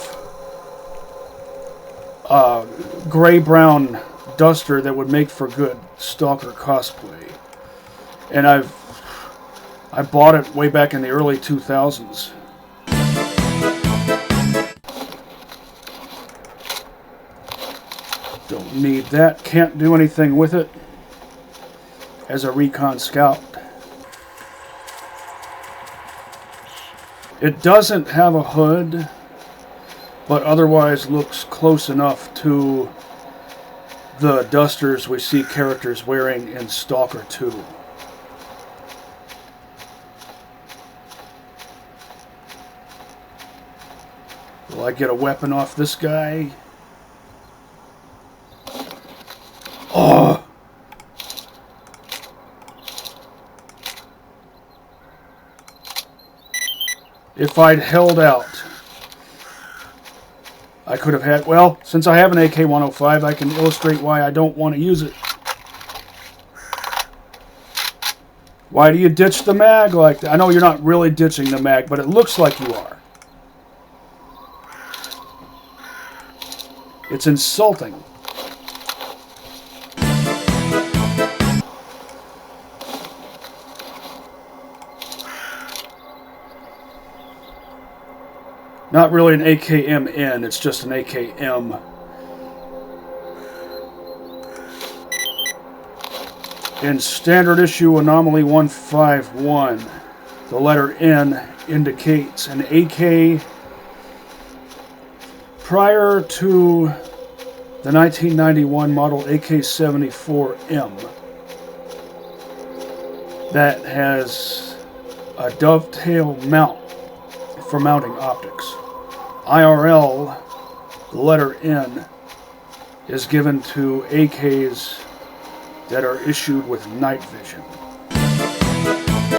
a gray-brown Duster that would make for good Stalker cosplay, and I bought it way back in the early 2000s. Don't need that. Can't do anything with it as a Recon Scout. It doesn't have a hood, but otherwise looks close enough to the Dusters we see characters wearing in S.T.A.L.K.E.R 2. Will I get a weapon off this guy? Oh! If I'd held out, I could have had... Well, since I have an AK-105, I can illustrate why I don't want to use it. Why do you ditch the mag like that? I know you're not really ditching the mag, but it looks like you are. It's insulting. Not really an AKMN, it's just an AKM. In standard issue Anomaly 151, the letter N indicates an AK prior to the 1991 model AK-74M that has a dovetail mount for mounting optics. IRL, the letter N, is given to AKs that are issued with night vision.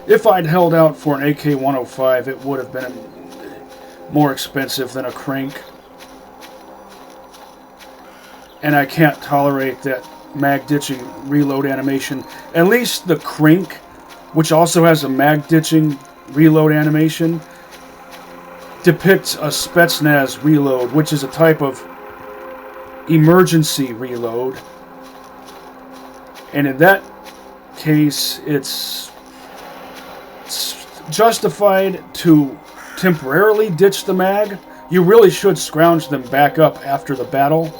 If I'd held out for an AK-105, it would have been more expensive than a crank. And I can't tolerate that mag ditching reload animation. At least the crank, which also has a mag ditching reload animation, depicts a Spetsnaz reload, which is a type of emergency reload. And in that case, it's justified to temporarily ditch the mag. You really should scrounge them back up after the battle.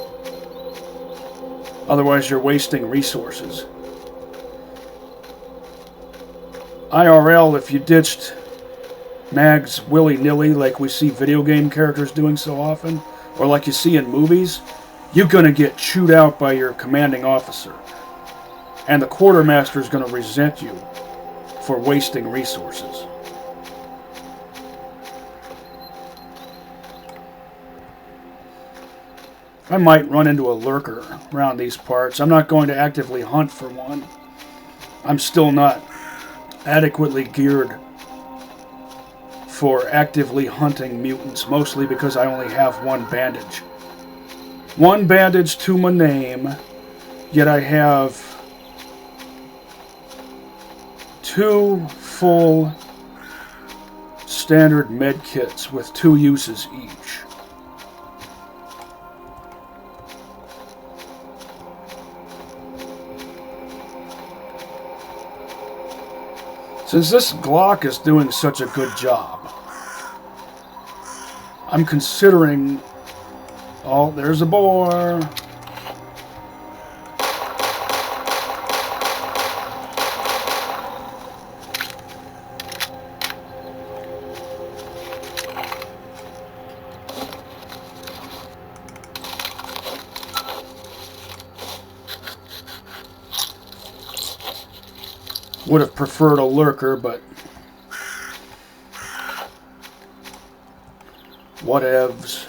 Otherwise, you're wasting resources. IRL, if you ditched mags willy-nilly like we see video game characters doing so often, or like you see in movies, you're going to get chewed out by your commanding officer. And the quartermaster is going to resent you for wasting resources. I might run into a lurker around these parts. I'm not going to actively hunt for one. I'm still not adequately geared for actively hunting mutants, mostly because I only have one bandage. One bandage to my name, yet I have 2 full standard med kits with 2 uses each. Since this Glock is doing such a good job, I'm considering... Oh, there's a boar. Would have preferred a lurker, but whatevs.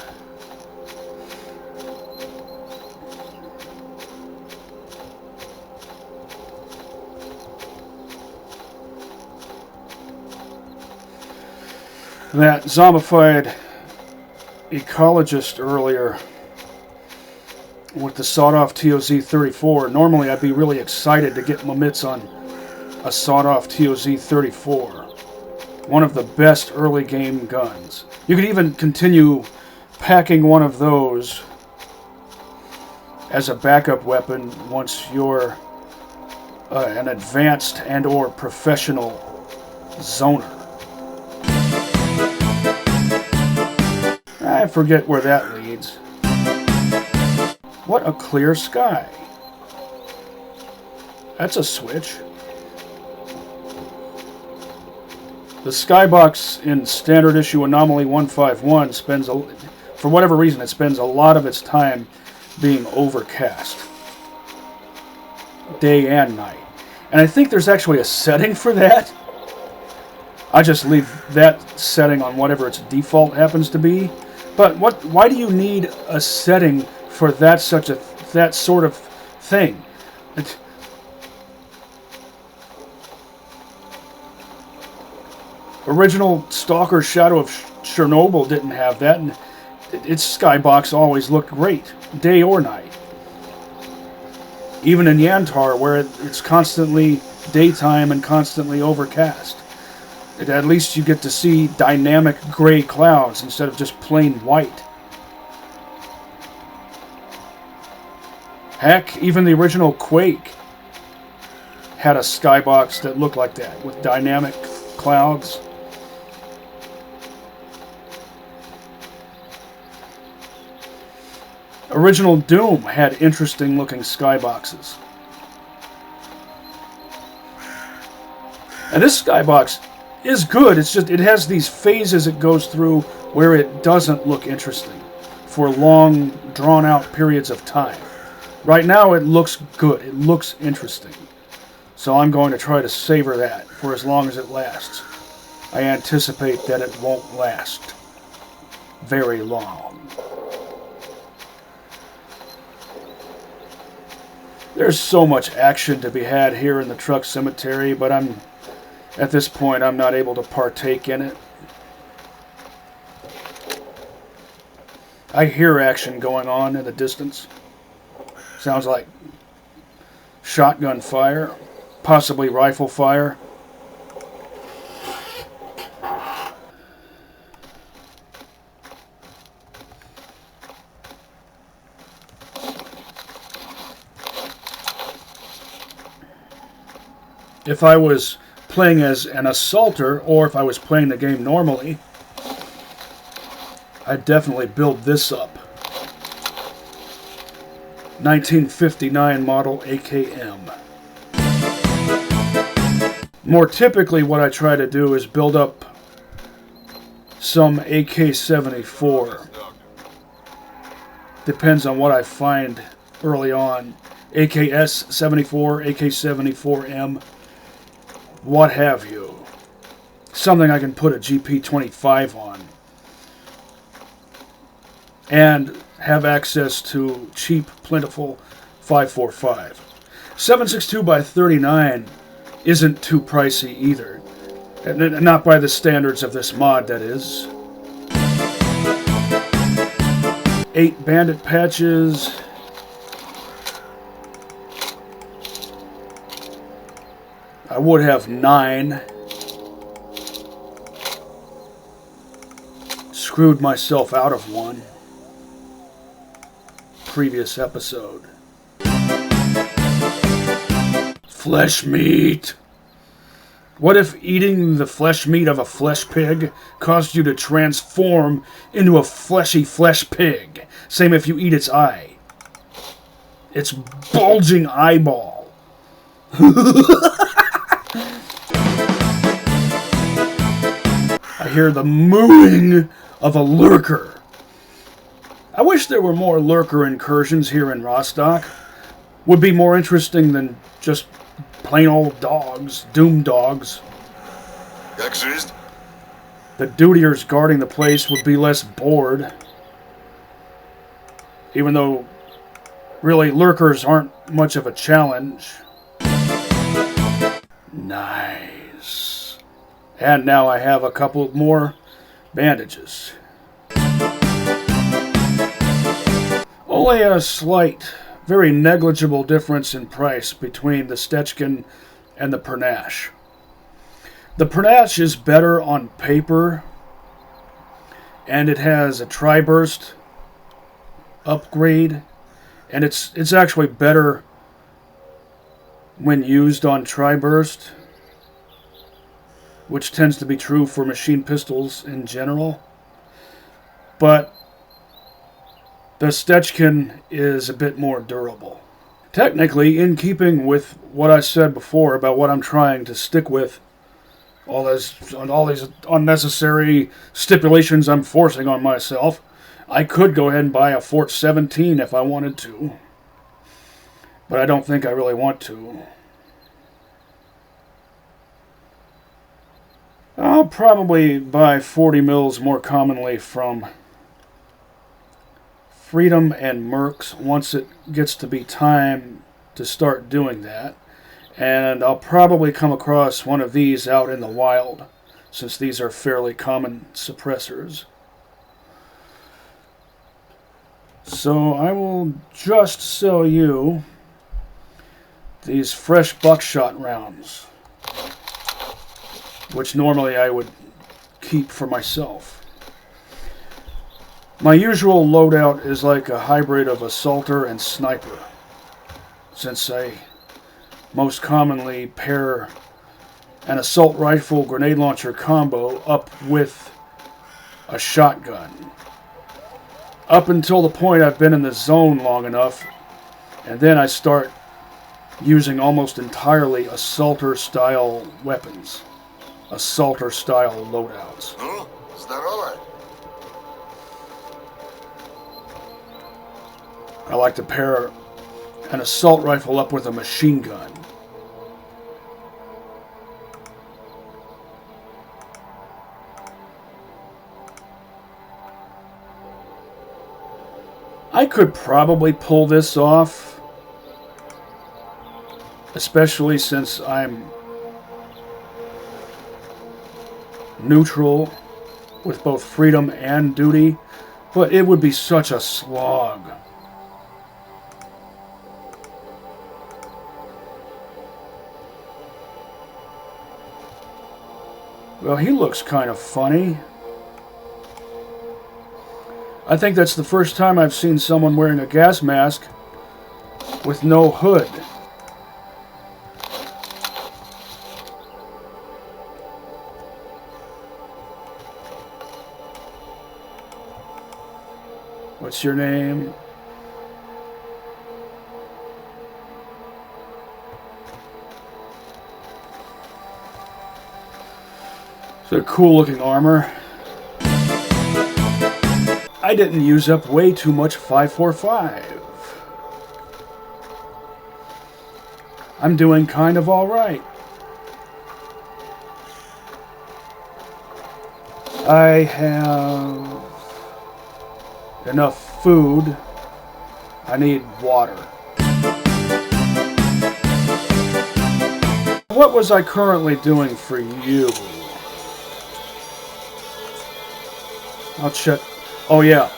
That zombified ecologist earlier with the sawed-off TOZ-34. Normally I'd be really excited to get my mitts on a sawed-off TOZ-34. One of the best early game guns. You could even continue packing one of those as a backup weapon once you're an advanced and or professional zoner. I forget where that leads. What a clear sky. That's a switch. The skybox in standard issue Anomaly 151 spends, for whatever reason, it spends a lot of its time being overcast. Day and night. And I think there's actually a setting for that. I just leave that setting on whatever its default happens to be. But why do you need a setting for that sort of thing? Original S.T.A.L.K.E.R Shadow of Chernobyl didn't have that, and its skybox always looked great, day or night. Even in Yantar, where it's constantly daytime and constantly overcast. At least you get to see dynamic gray clouds instead of just plain white. Heck, even the original Quake had a skybox that looked like that, with dynamic clouds. Original Doom had interesting looking skyboxes. And this skybox is good, it's just it has these phases it goes through where it doesn't look interesting for long, drawn-out periods of time. Right now it looks good, it looks interesting. So I'm going to try to savor that for as long as it lasts. I anticipate that it won't last very long. There's so much action to be had here in the truck cemetery, but at this point I'm not able to partake in it. I hear action going on in the distance. Sounds like shotgun fire, possibly rifle fire. If I was playing as an assaulter, or if I was playing the game normally, I'd definitely build this up. 1959 model AKM. More typically, what I try to do is build up some AK-74. Depends on what I find early on AKS-74, AK-74M, what have you. Something I can put a GP25 on. And have access to cheap, plentiful 5.45. 7.62 by 39 isn't too pricey either. Not by the standards of this mod, that is. 8 bandit patches. I would have 9. Screwed myself out of one. Previous episode. Flesh meat. What if eating the flesh meat of a flesh pig caused you to transform into a fleshy flesh pig? Same if you eat its eye. Its bulging eyeball. I hear the mooing of a lurker. I wish there were more lurker incursions here in Rostock. Would be more interesting than just plain old dogs, doom dogs. Как жизнь? The dutiers guarding the place would be less bored. Even though, really, lurkers aren't much of a challenge. Nice. And now I have a couple more bandages. Only a slight, very negligible difference in price between the S.T.A.L.K.E.R and the Pernache. The Pernache is better on paper, and it has a tri-burst upgrade, and it's actually better when used on tri-burst, which tends to be true for machine pistols in general. But the S.T.A.L.K.E.R is a bit more durable. Technically, in keeping with what I said before about what I'm trying to stick with, all these unnecessary stipulations I'm forcing on myself, I could go ahead and buy a Fort 17 if I wanted to. But I don't think I really want to. I'll probably buy 40 mils more commonly from Freedom and Mercs once it gets to be time to start doing that. And I'll probably come across one of these out in the wild, since these are fairly common suppressors. So I will just sell you these fresh buckshot rounds, which normally I would keep for myself. My usual loadout is like a hybrid of assaulter and sniper, since I most commonly pair an assault rifle grenade launcher combo up with a shotgun. Up until the point I've been in the zone long enough, and then I start using almost entirely assaulter-style weapons. Assaulter-style loadouts. Ну, здорово. I like to pair an assault rifle up with a machine gun. I could probably pull this off, especially since I'm neutral with both freedom and duty, but it would be such a slog. Well, he looks kind of funny. I think that's the first time I've seen someone wearing a gas mask with no hood. What's your name? It's a cool looking armor. I didn't use up way too much 5.45. I'm doing kind of alright. I have enough food. I need water. What was I currently doing for you? I'll check. Oh, yeah.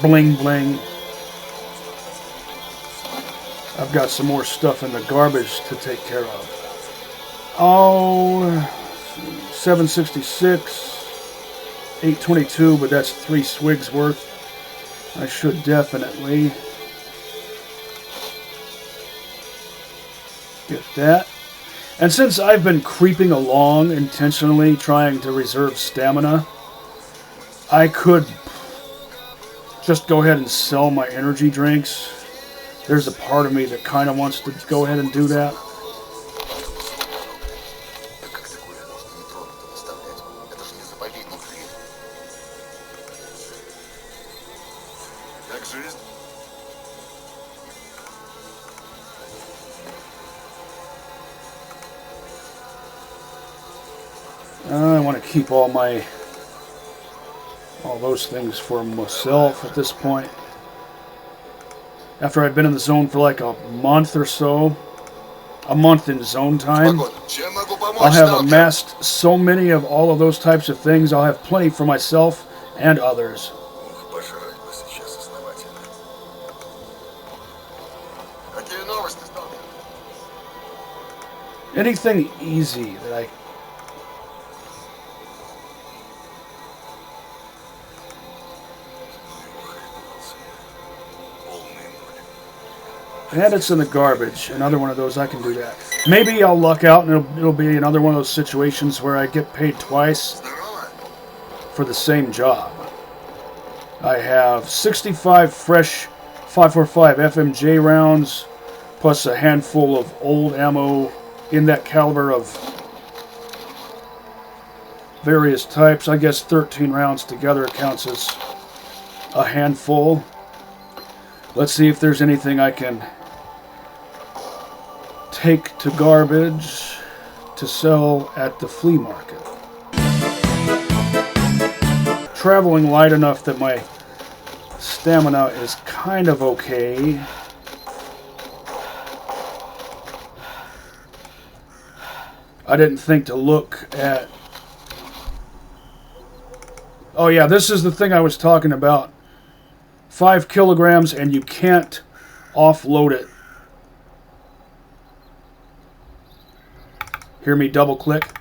Bling, bling. I've got some more stuff in the garbage to take care of. Oh, 766, 822, but that's 3 swigs worth. I should definitely get that. And since I've been creeping along intentionally trying to reserve stamina, I could just go ahead and sell my energy drinks. There's a part of me that kind of wants to go ahead and do that. I want to keep all those things for myself at this point. After I've been in the zone for like a month or so, a month in zone time, I'll have amassed so many of all of those types of things, I'll have plenty for myself and others. Anything easy that I... And it's in the garbage. Another one of those, I can do that. Maybe I'll luck out and it'll be another one of those situations where I get paid twice for the same job. I have 65 fresh 545 FMJ rounds, plus a handful of old ammo in that caliber of various types. I guess 13 rounds together counts as a handful. Let's see if there's anything I can take to garbage to sell at the flea market. Traveling light enough that my stamina is kind of okay. I didn't think to look at... Oh yeah, this is the thing I was talking about. 5 kilograms and you can't offload it. Hear me double click.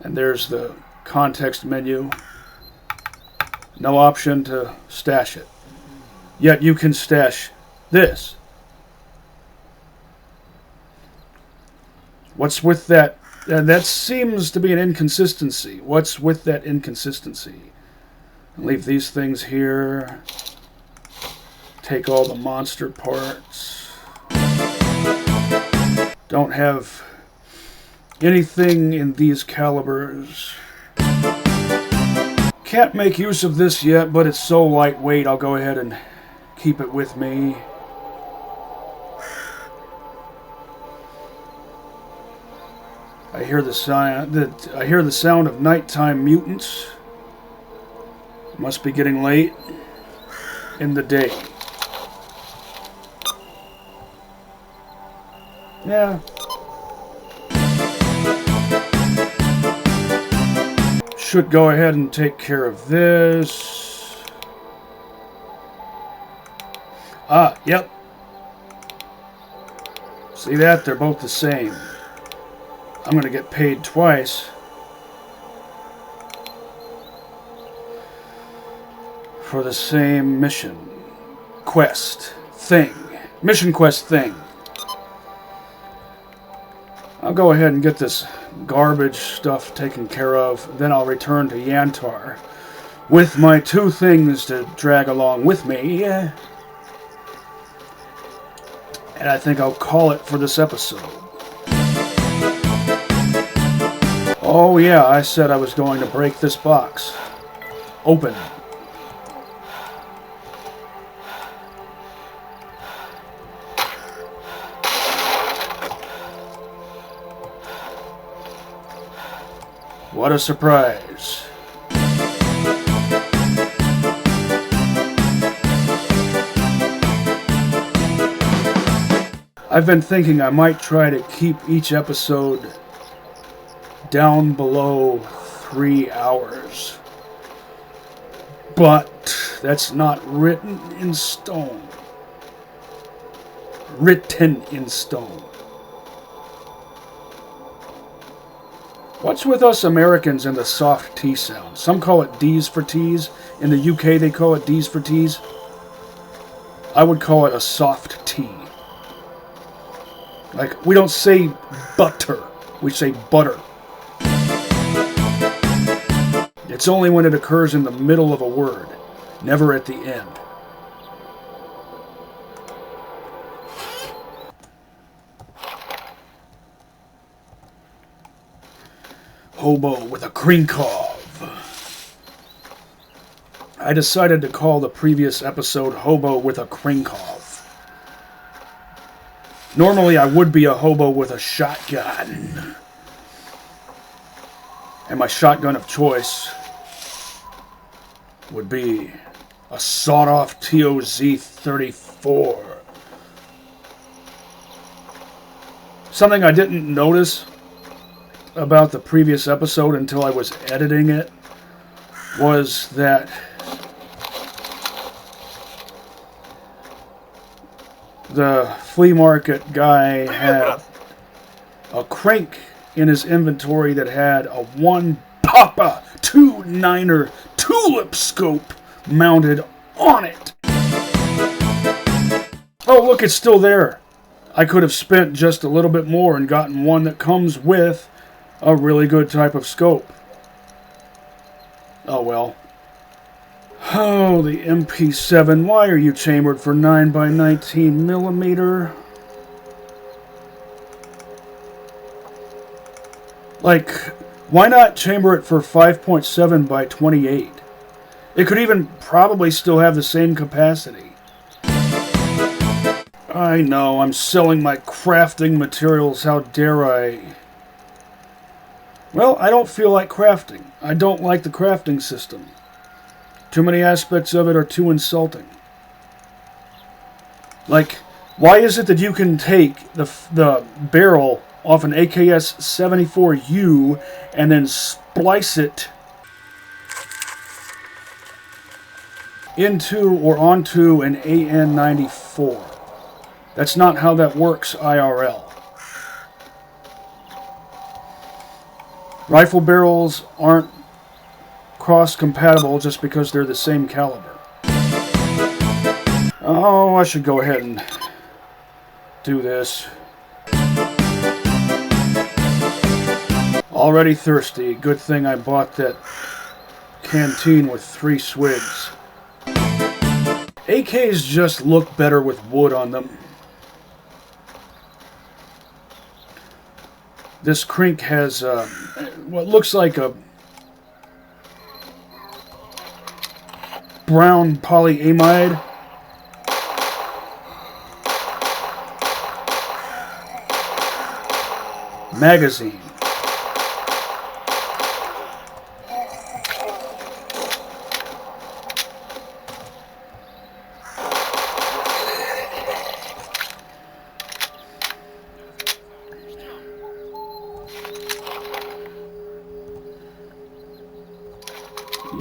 And there's the context menu. No option to stash it. Yet you can stash this. What's with that? That seems to be an inconsistency. What's with that inconsistency? Leave these things here. Take all the monster parts. Don't have anything in these calibers. Can't make use of this yet, but it's so lightweight, I'll go ahead and keep it with me. I hear the sound of nighttime mutants. Must be getting late in the day. Yeah. Should go ahead and take care of this. Ah, yep. See that? They're both the same. I'm going to get paid twice. For the same mission. Quest. Thing. Mission quest thing. I'll go ahead and get this garbage stuff taken care of. Then I'll return to Yantar with my 2 things to drag along with me. And I think I'll call it for this episode. Oh yeah, I said I was going to break this box. Open. What a surprise. I've been thinking I might try to keep each episode down below 3 hours. But that's not written in stone. Written in stone. What's with us Americans and the soft T sound? Some call it D's for T's. In the UK they call it D's for T's. I would call it a soft T. Like, we don't say butter. We say butter. It's only when it occurs in the middle of a word, never at the end. Hobo with a Krinkov. I decided to call the previous episode Hobo with a Krinkov. Normally I would be a hobo with a shotgun. And my shotgun of choice would be a sawed-off TOZ-34. Something I didn't notice about the previous episode until I was editing it was that the flea market guy had a crank in his inventory that had a 1-Papa 2-9er tulip scope mounted on it. Oh, look, it's still there. I could have spent just a little bit more and gotten one that comes with a really good type of scope. Oh well. Oh, the MP7. Why are you chambered for 9x19mm? Like, why not chamber it for 5.7x28? It could even probably still have the same capacity. I know, I'm selling my crafting materials. How dare I? Well, I don't feel like crafting. I don't like the crafting system. Too many aspects of it are too insulting. Like, why is it that you can take the barrel off an AKS-74U and then splice it into or onto an AN-94? That's not how that works IRL. Rifle barrels aren't cross-compatible just because they're the same caliber. Oh, I should go ahead and do this. Already thirsty. Good thing I bought that canteen with 3 swigs. AKs just look better with wood on them. This Krink has what looks like a brown polyamide. Magazine.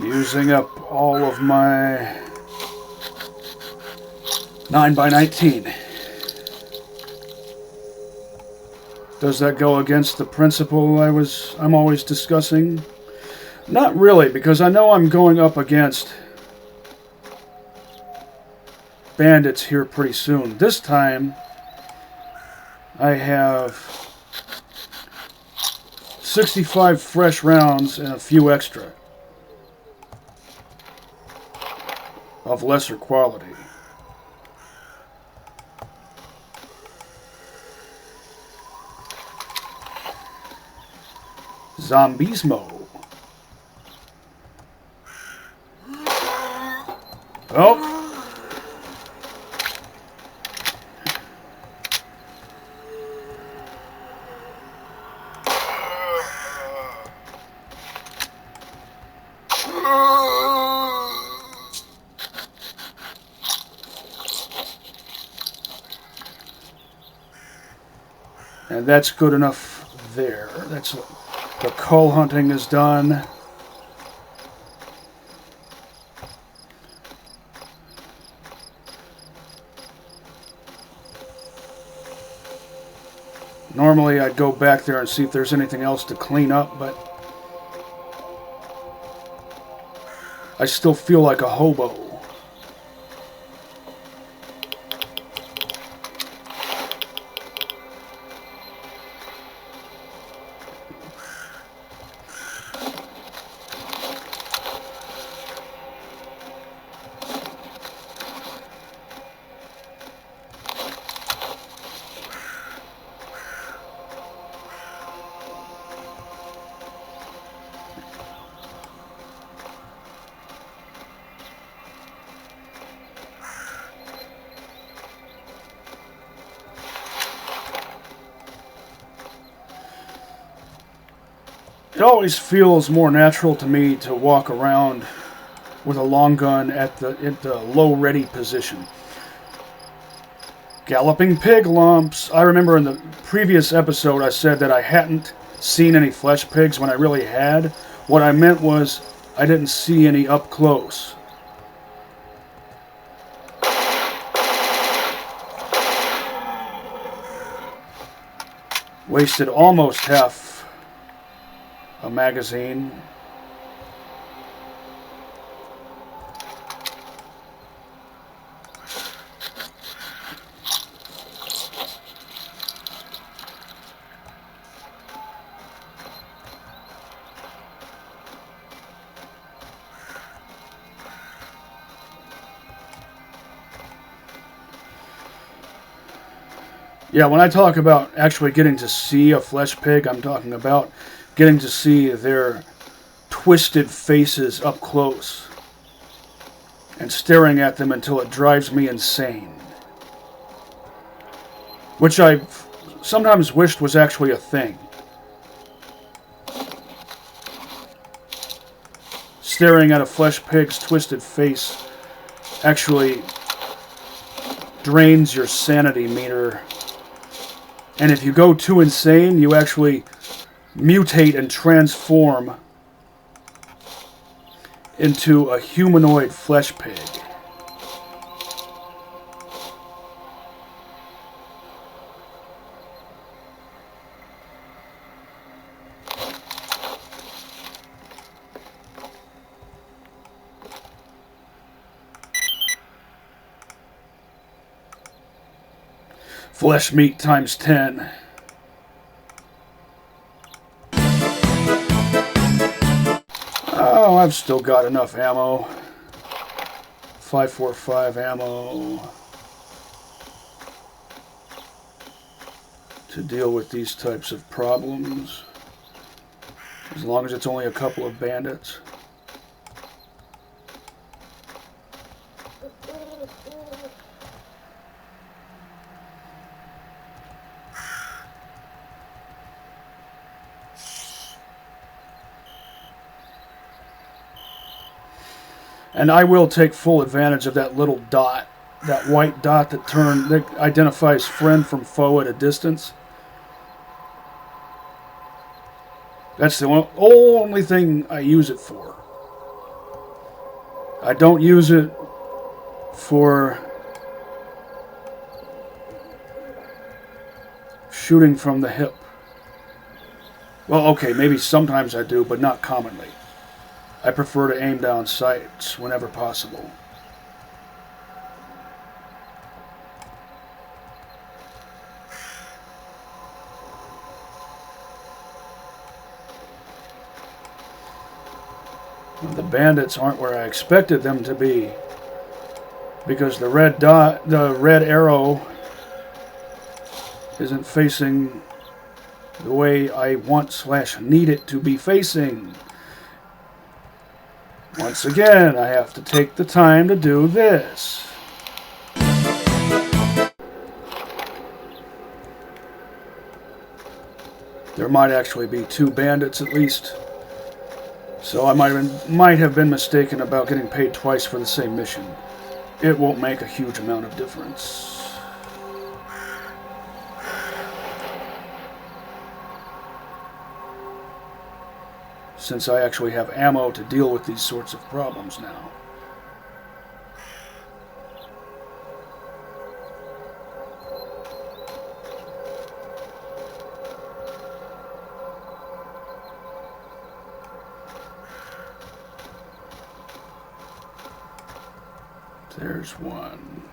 Using up all of my 9x19. Does that go against the principle I'm always discussing? Not really, because I know I'm going up against bandits here pretty soon. This time, I have 65 fresh rounds and a few extra of lesser quality. Zombismo. Oh. And that's good enough there. That's the cull hunting is done. Normally I'd go back there and see if there's anything else to clean up, but I still feel like a hobo. It always feels more natural to me to walk around with a long gun at the low ready position. Galloping pig lumps. I remember in the previous episode I said that I hadn't seen any flesh pigs when I really had. What I meant was I didn't see any up close. Wasted almost half a magazine. Yeah, when I talk about actually getting to see a flesh pig, I'm talking about getting to see their twisted faces up close and staring at them until it drives me insane. Which I sometimes wished was actually a thing. Staring at a flesh pig's twisted face actually drains your sanity meter. And if you go too insane, you actually mutate and transform into a humanoid flesh pig. Flesh meat times 10. Oh, I've still got enough ammo. 5.45 ammo to deal with these types of problems. As long as it's only a couple of bandits. And I will take full advantage of that little dot, that white dot that identifies friend from foe at a distance. That's the only thing I use it for. I don't use it for shooting from the hip. Well, okay, maybe sometimes I do, but not commonly. I prefer to aim down sights whenever possible. The bandits aren't where I expected them to be, because the red arrow isn't facing the way I want/need it to be facing. Once again, I have to take the time to do this. There might actually be 2 bandits at least. So I might have been mistaken about getting paid twice for the same mission. It won't make a huge amount of difference. Since I actually have ammo to deal with these sorts of problems now. There's one.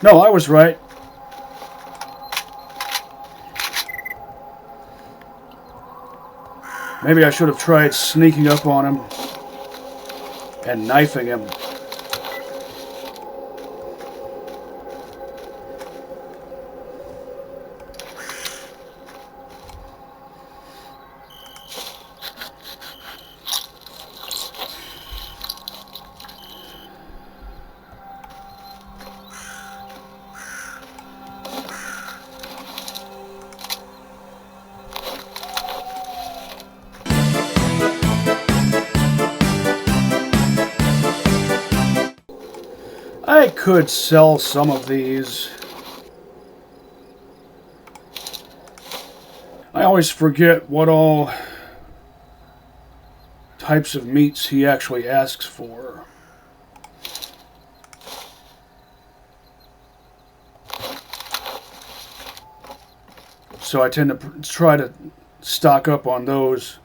No, I was right. Maybe I should have tried sneaking up on him and knifing him. I could sell some of these. I always forget what all types of meats he actually asks for. So I tend to try to stock up on those.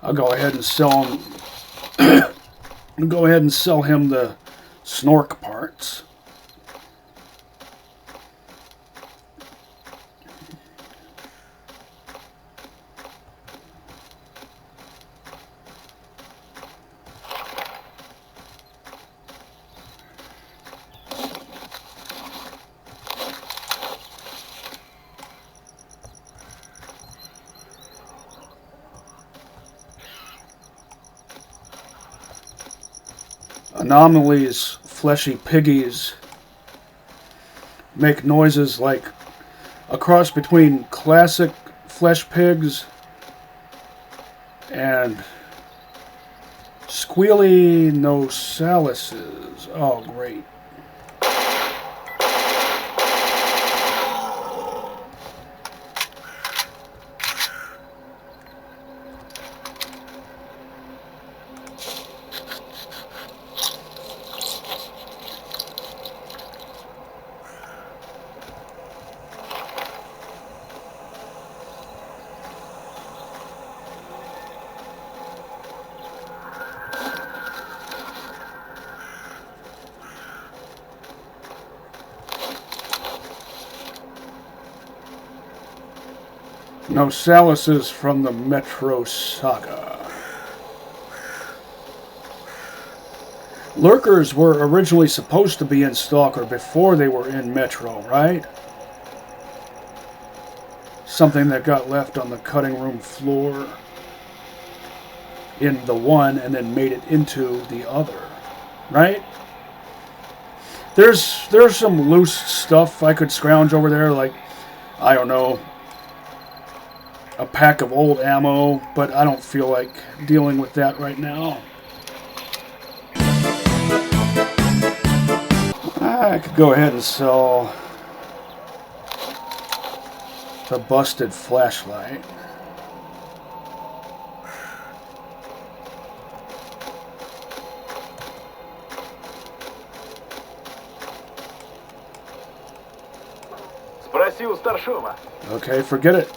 I'll go ahead and sell him. I'll go ahead and sell him the snork parts. Anomalies, fleshy piggies, make noises like a cross between classic flesh pigs and squealy nosalises. Oh, great. Nosalises from the Metro Saga. Lurkers were originally supposed to be in S.T.A.L.K.E.R before they were in Metro, right? Something that got left on the cutting room floor in the one and then made it into the other, right? There's some loose stuff I could scrounge over there, like, I don't know, a pack of old ammo, but I don't feel like dealing with that right now. I could go ahead and sell the busted flashlight. Спроси у старшего. Okay, forget it.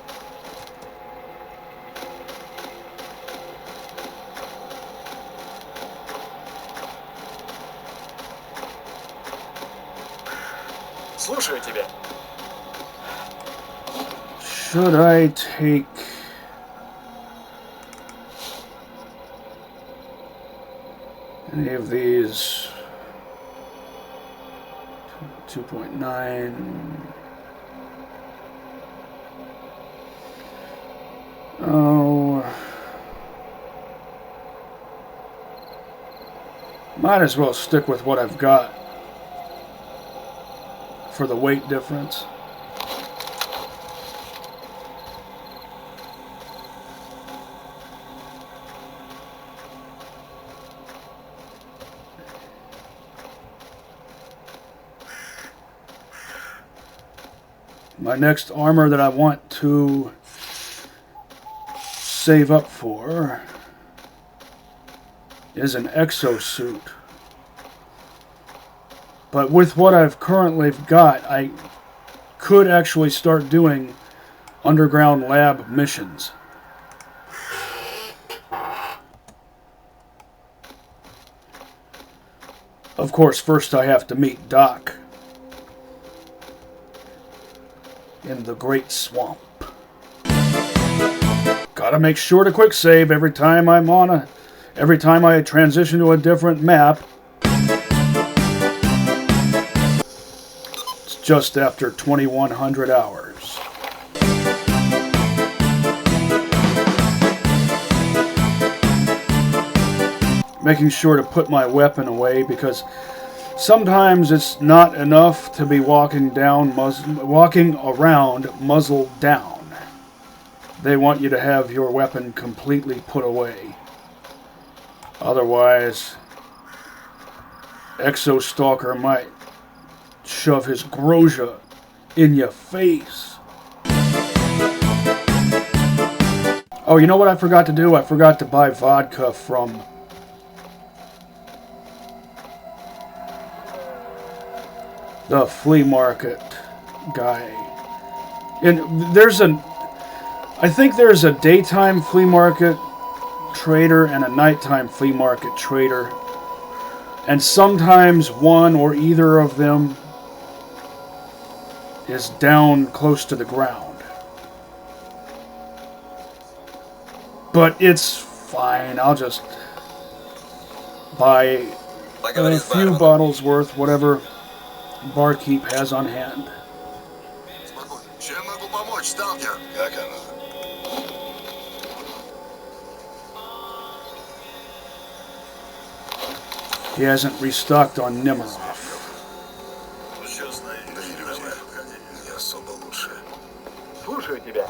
Should I take... any of these? 2.9. Oh. Might as well stick with what I've got for the weight difference. My next armor that I want to save up for is an exosuit. But with what I've currently got, I could actually start doing underground lab missions. Of course, first I have to meet Doc in the Great Swamp. Gotta make sure to quick save every time every time I transition to a different map. It's just after 2100 hours. Making sure to put my weapon away because sometimes it's not enough to be walking around muzzle down. They want you to have your weapon completely put away. Otherwise, S.T.A.L.K.E.R might shove his Grosja in your face. Oh, you know what I forgot to do? I forgot to buy vodka from the flea market guy. And I think there's a daytime flea market trader and a nighttime flea market trader. And sometimes one or either of them is down close to the ground. But it's fine. I'll just buy a few bottles worth, whatever barkeep has on hand. Чем могу помочь, сталкер? Как оно? He hasn't restocked on Nemiroff. Не особо лучше. Слушаю тебя.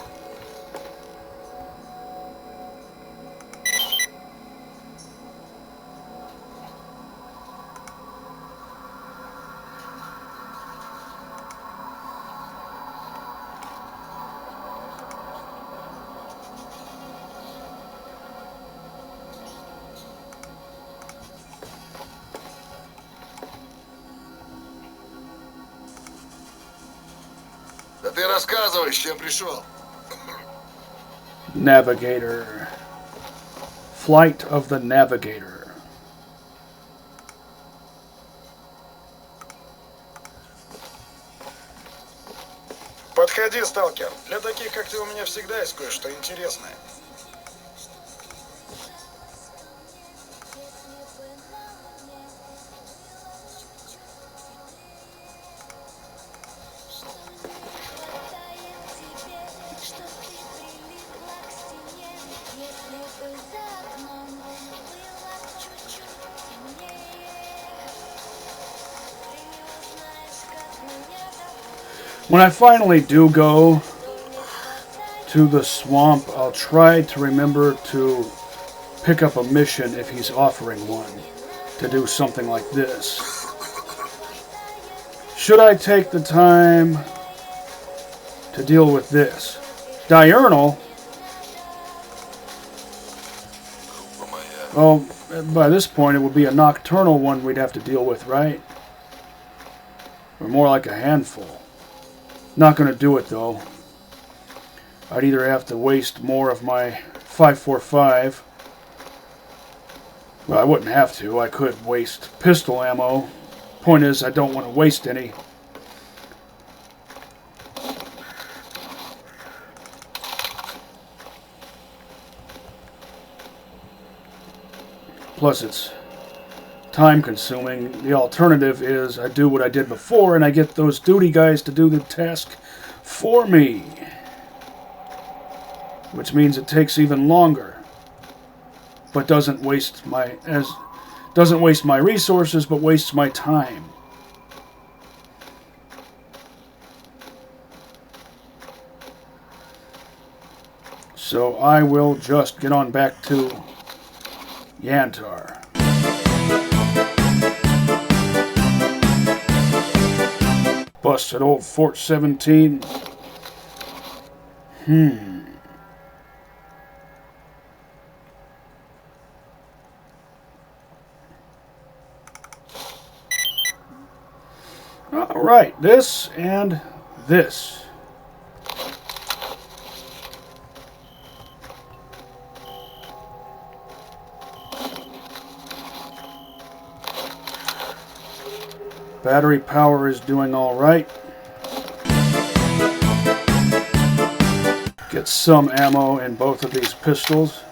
Да ты рассказывай, с чем пришел. Navigator. Flight of the Navigator. Подходи, сталкер. Для таких, как ты, у меня всегда есть кое-что интересное. When I finally do go to the swamp, I'll try to remember to pick up a mission if he's offering one, to do something like this. Should I take the time to deal with this? Diurnal? Well, by this point it would be a nocturnal one we'd have to deal with, right? Or more like a handful. Not going to do it, though. I'd either have to waste more of my 5.45. Well, I wouldn't have to. I could waste pistol ammo. Point is, I don't want to waste any. Plus, it's time consuming. The alternative is I do what I did before and I get those duty guys to do the task for me. Which means it takes even longer. But doesn't waste my resources, but wastes my time. So I will just get on back to Yantar. Busted old Fort 17. Alright, this and this. Battery power is doing alright. Get some ammo in both of these pistols.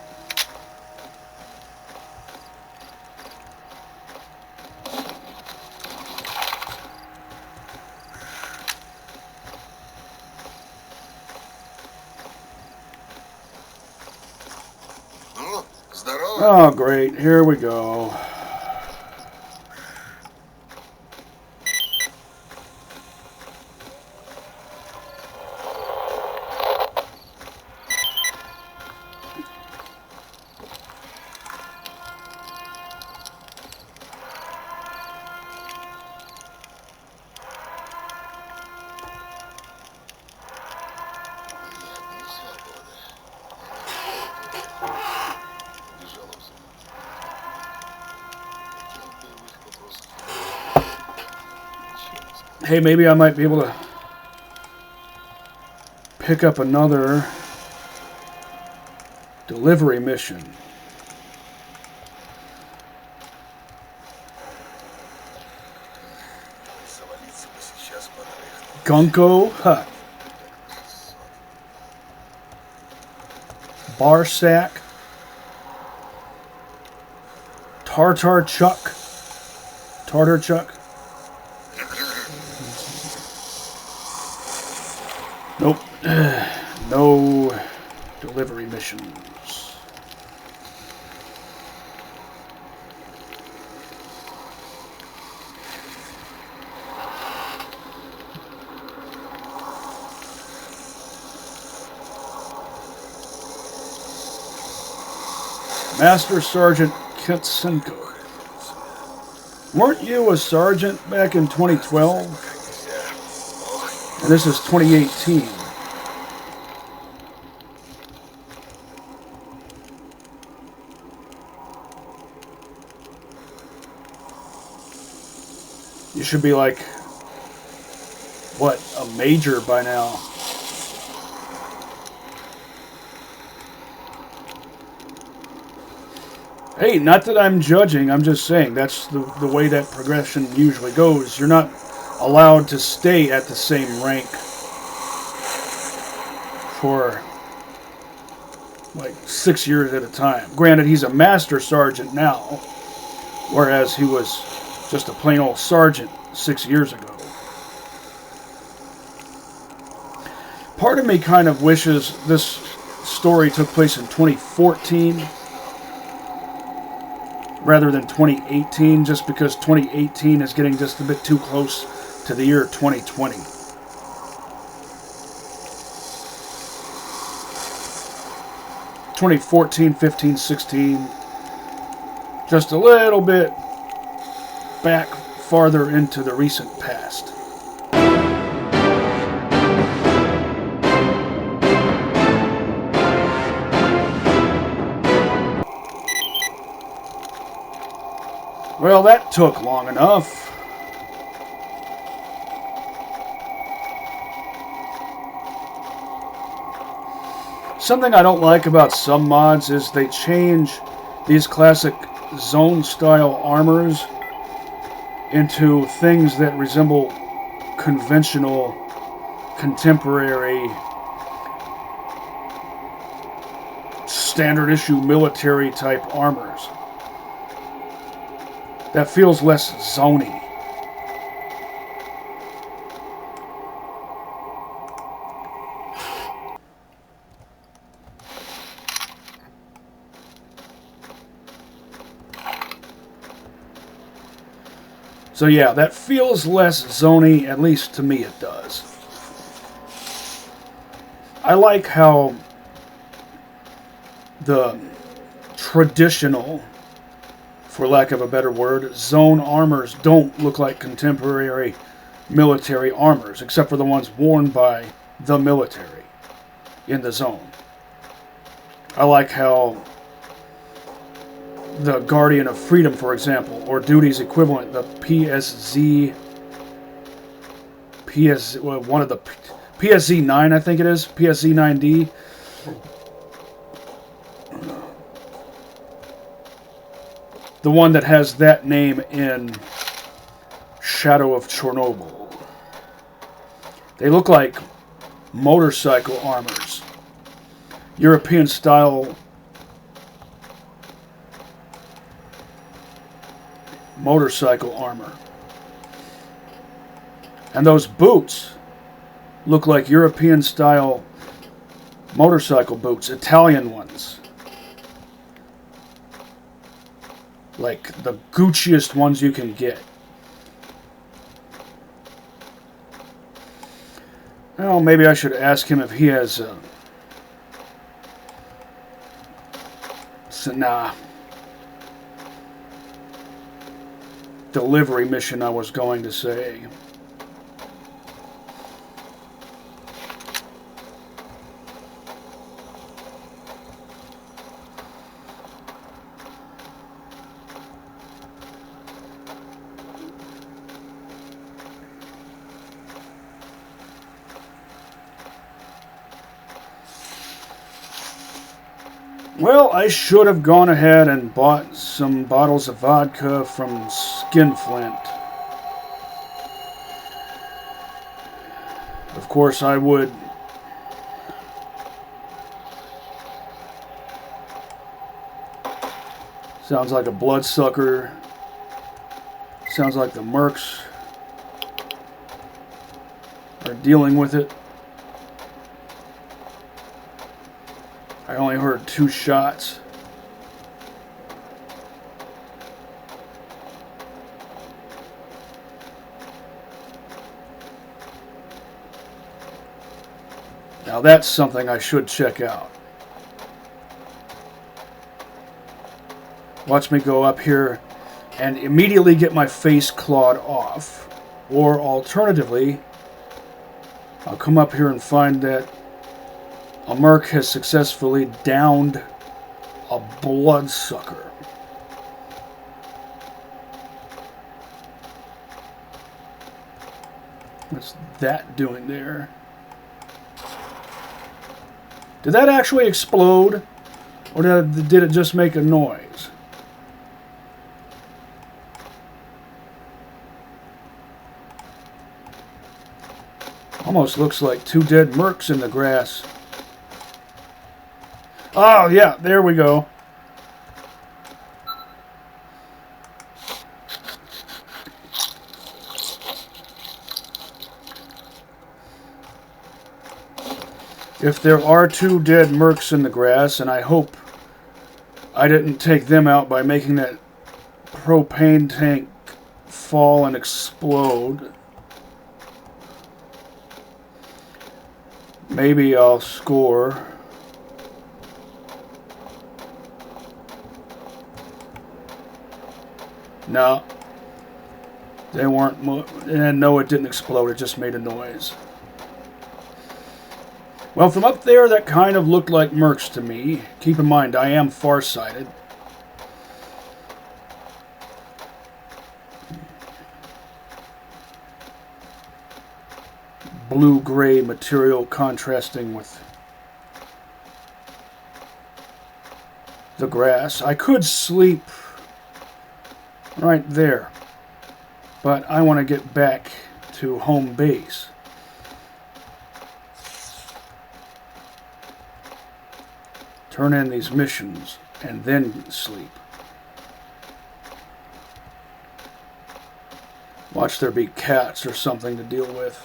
Oh, great. Here we go. Hey, maybe I might be able to pick up another delivery mission. Gunko Hut. Bar Sack. Tartar Chuck. Nope. No delivery missions. Master Sergeant Kitsenko. Weren't you a sergeant back in 2012? And this is 2018. You should be like, what, a major by now. Hey, not that I'm judging, I'm just saying that's the way that progression usually goes. You're not allowed to stay at the same rank for like 6 years at a time. Granted, he's a master sergeant now, whereas he was just a plain old sergeant 6 years ago. Part of me kind of wishes this story took place in 2014 rather than 2018, just because 2018 is getting just a bit too close to the year 2020. (2014, 15, 16), just a little bit back farther into the recent past. Well, that took long enough. Something I don't like about some mods is they change these classic zone-style armors into things that resemble conventional, contemporary, standard-issue military-type armors. That feels less zony. So yeah, that feels less zony, at least to me it does. I like how the traditional, for lack of a better word, zone armors don't look like contemporary military armors, except for the ones worn by the military in the zone. I like how the Guardian of Freedom, for example, or Duty's equivalent, the one of the PSZ-9, I think it is, PSZ-9D. The one that has that name in Shadow of Chernobyl. They look like motorcycle armors. European style motorcycle armor. And those boots look like European style motorcycle boots, Italian ones. Like the Gucciest ones you can get. Well, maybe I should ask him if he has delivery mission, I was going to say. Well, I should have gone ahead and bought some bottles of vodka from Skinflint. Of course, I would. Sounds like a bloodsucker. Sounds like the mercs are dealing with it. I only heard 2 shots. Now that's something I should check out. Watch me go up here and immediately get my face clawed off. Or alternatively, I'll come up here and find that a merc has successfully downed a bloodsucker. What's that doing there? Did that actually explode? Or did it just make a noise? Almost looks like 2 dead mercs in the grass. Oh, yeah, there we go. If there are 2 dead mercs in the grass, and I hope I didn't take them out by making that propane tank fall and explode, maybe I'll score. No. They weren't. And no, it didn't explode. It just made a noise. Well, from up there, that kind of looked like mercs to me. Keep in mind, I am farsighted. Blue-gray material contrasting with the grass. I could sleep right there, but I want to get back to home base. Turn in these missions and then sleep. Watch there be cats or something to deal with.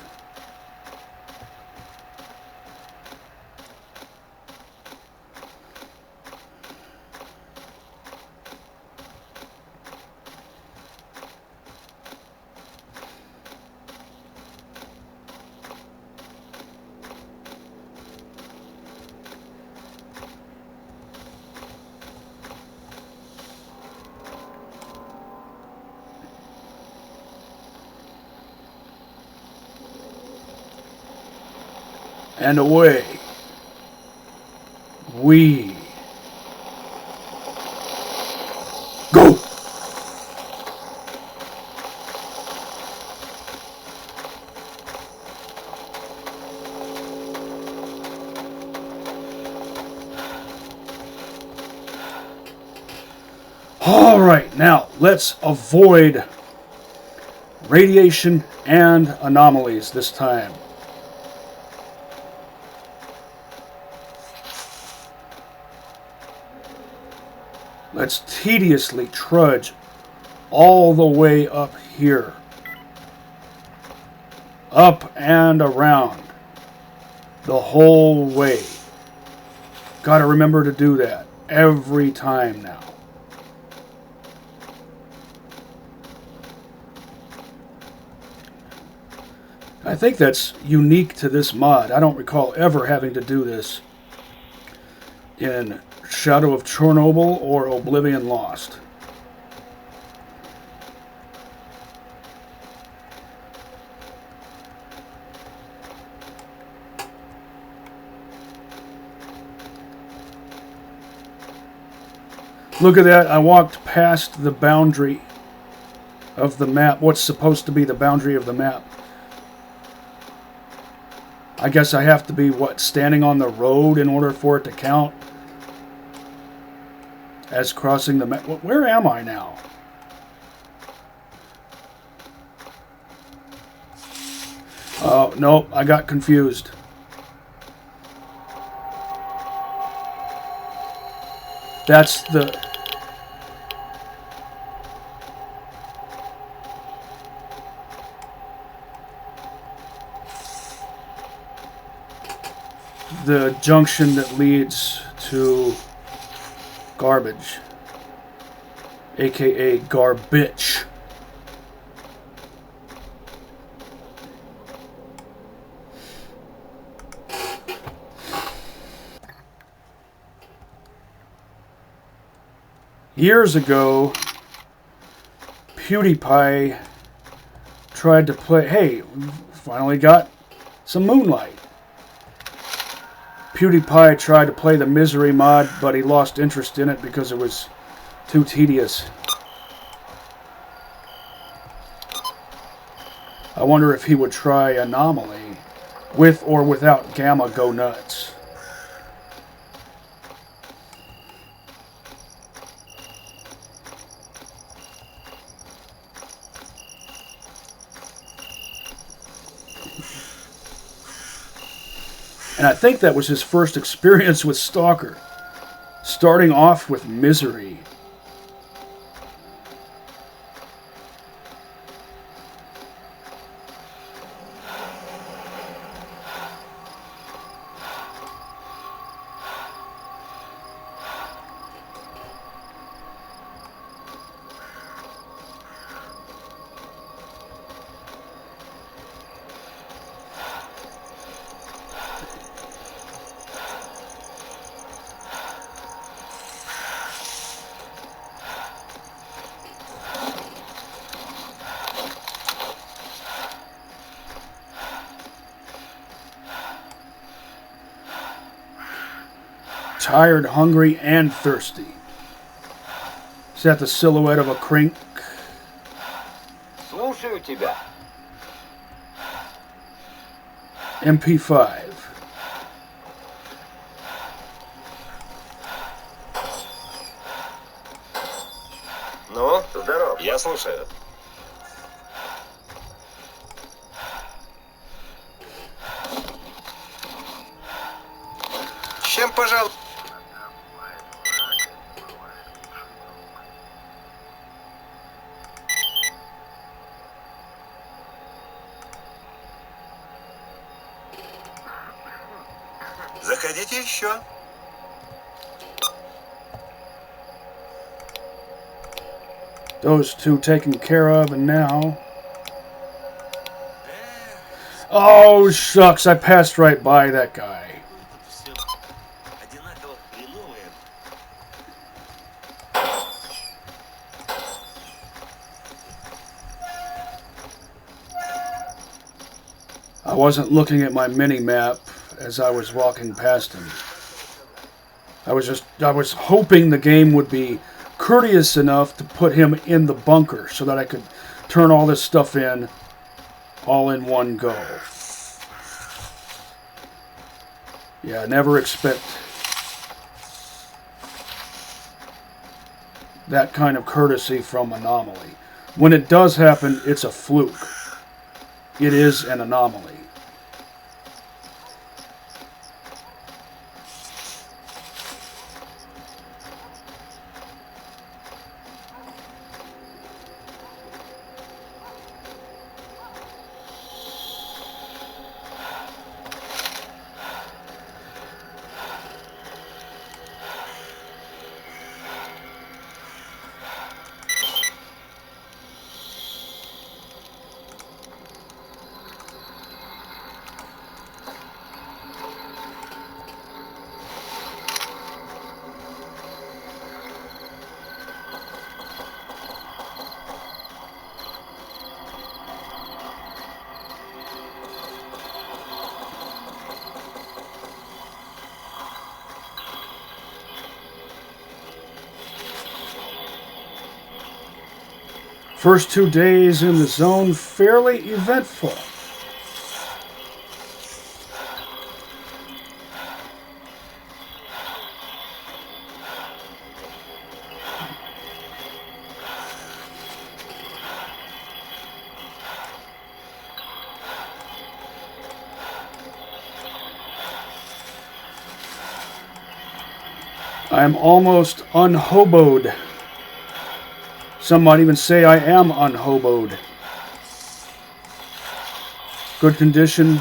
And away we go. All right, now let's avoid radiation and anomalies this time. Let's tediously trudge all the way up here. Up and around. The whole way. Gotta remember to do that every time now. I think that's unique to this mod. I don't recall ever having to do this in Shadow of Chernobyl or Oblivion Lost. Look at that, I walked past the boundary of the map, what's supposed to be the boundary of the map. I guess I have to be, what, standing on the road in order for it to count as crossing the map. Where am I now? Oh, no, I got confused. That's the junction that leads to garbage, aka garbage. Years ago, PewDiePie tried to play, hey, finally got some Moonlight. PewDiePie tried to play the Misery mod, but he lost interest in it because it was too tedious. I wonder if he would try Anomaly, with or without Gamma Go Nuts. And I think that was his first experience with S.T.A.L.K.E.R. Starting off with Misery. Tired, hungry, and thirsty. Is that the silhouette of a Krink? Слушаю тебя. MP5. Ну, здоров. Я слушаю. Чем пожалуйста? Заходите еще. Those two taken care of, and now... Oh, shucks, I passed right by that guy. I wasn't looking at my mini-map as I was walking past him. I was hoping the game would be courteous enough to put him in the bunker so that I could turn all this stuff in all in one go. Yeah, never expect that kind of courtesy from Anomaly. When it does happen, it's a fluke. It is an anomaly. First 2 days in the zone, fairly eventful. I'm almost unhoboed. Some might even say I am unhoboed. Good condition,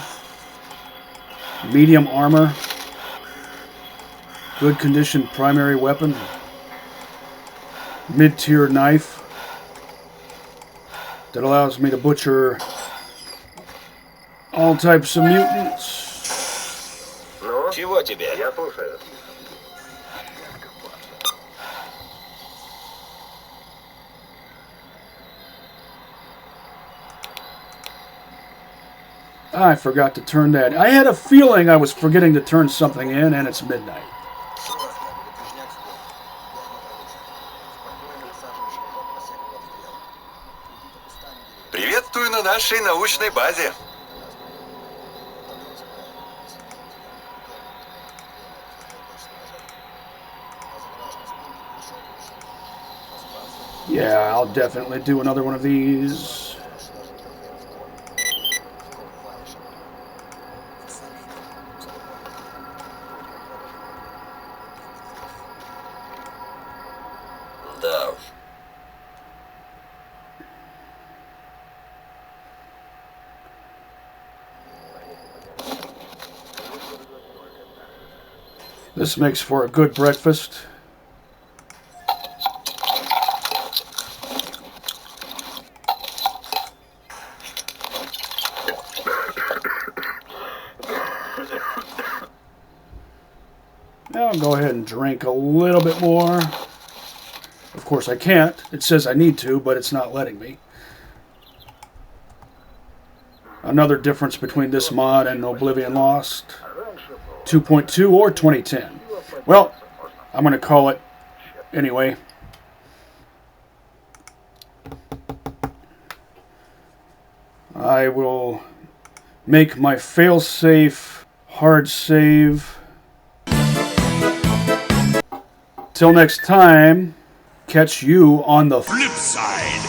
medium armor, good condition primary weapon, mid-tier knife that allows me to butcher all types of mutants. Ну, чего тебе? Я слушаю. I forgot to turn that. I had a feeling I was forgetting to turn something in, and it's midnight. Приветствую на нашей научной базе. Yeah, I'll definitely do another one of these. Да уж. This makes for a good breakfast. Now I'll go ahead and drink a little bit more. Of course I can't. It says I need to, but it's not letting me. Another difference between this mod and Oblivion Lost. 2.2 or 2010. Well, I'm going to call it anyway. I will make my fail-safe hard save. Till next time, catch you on the flip side.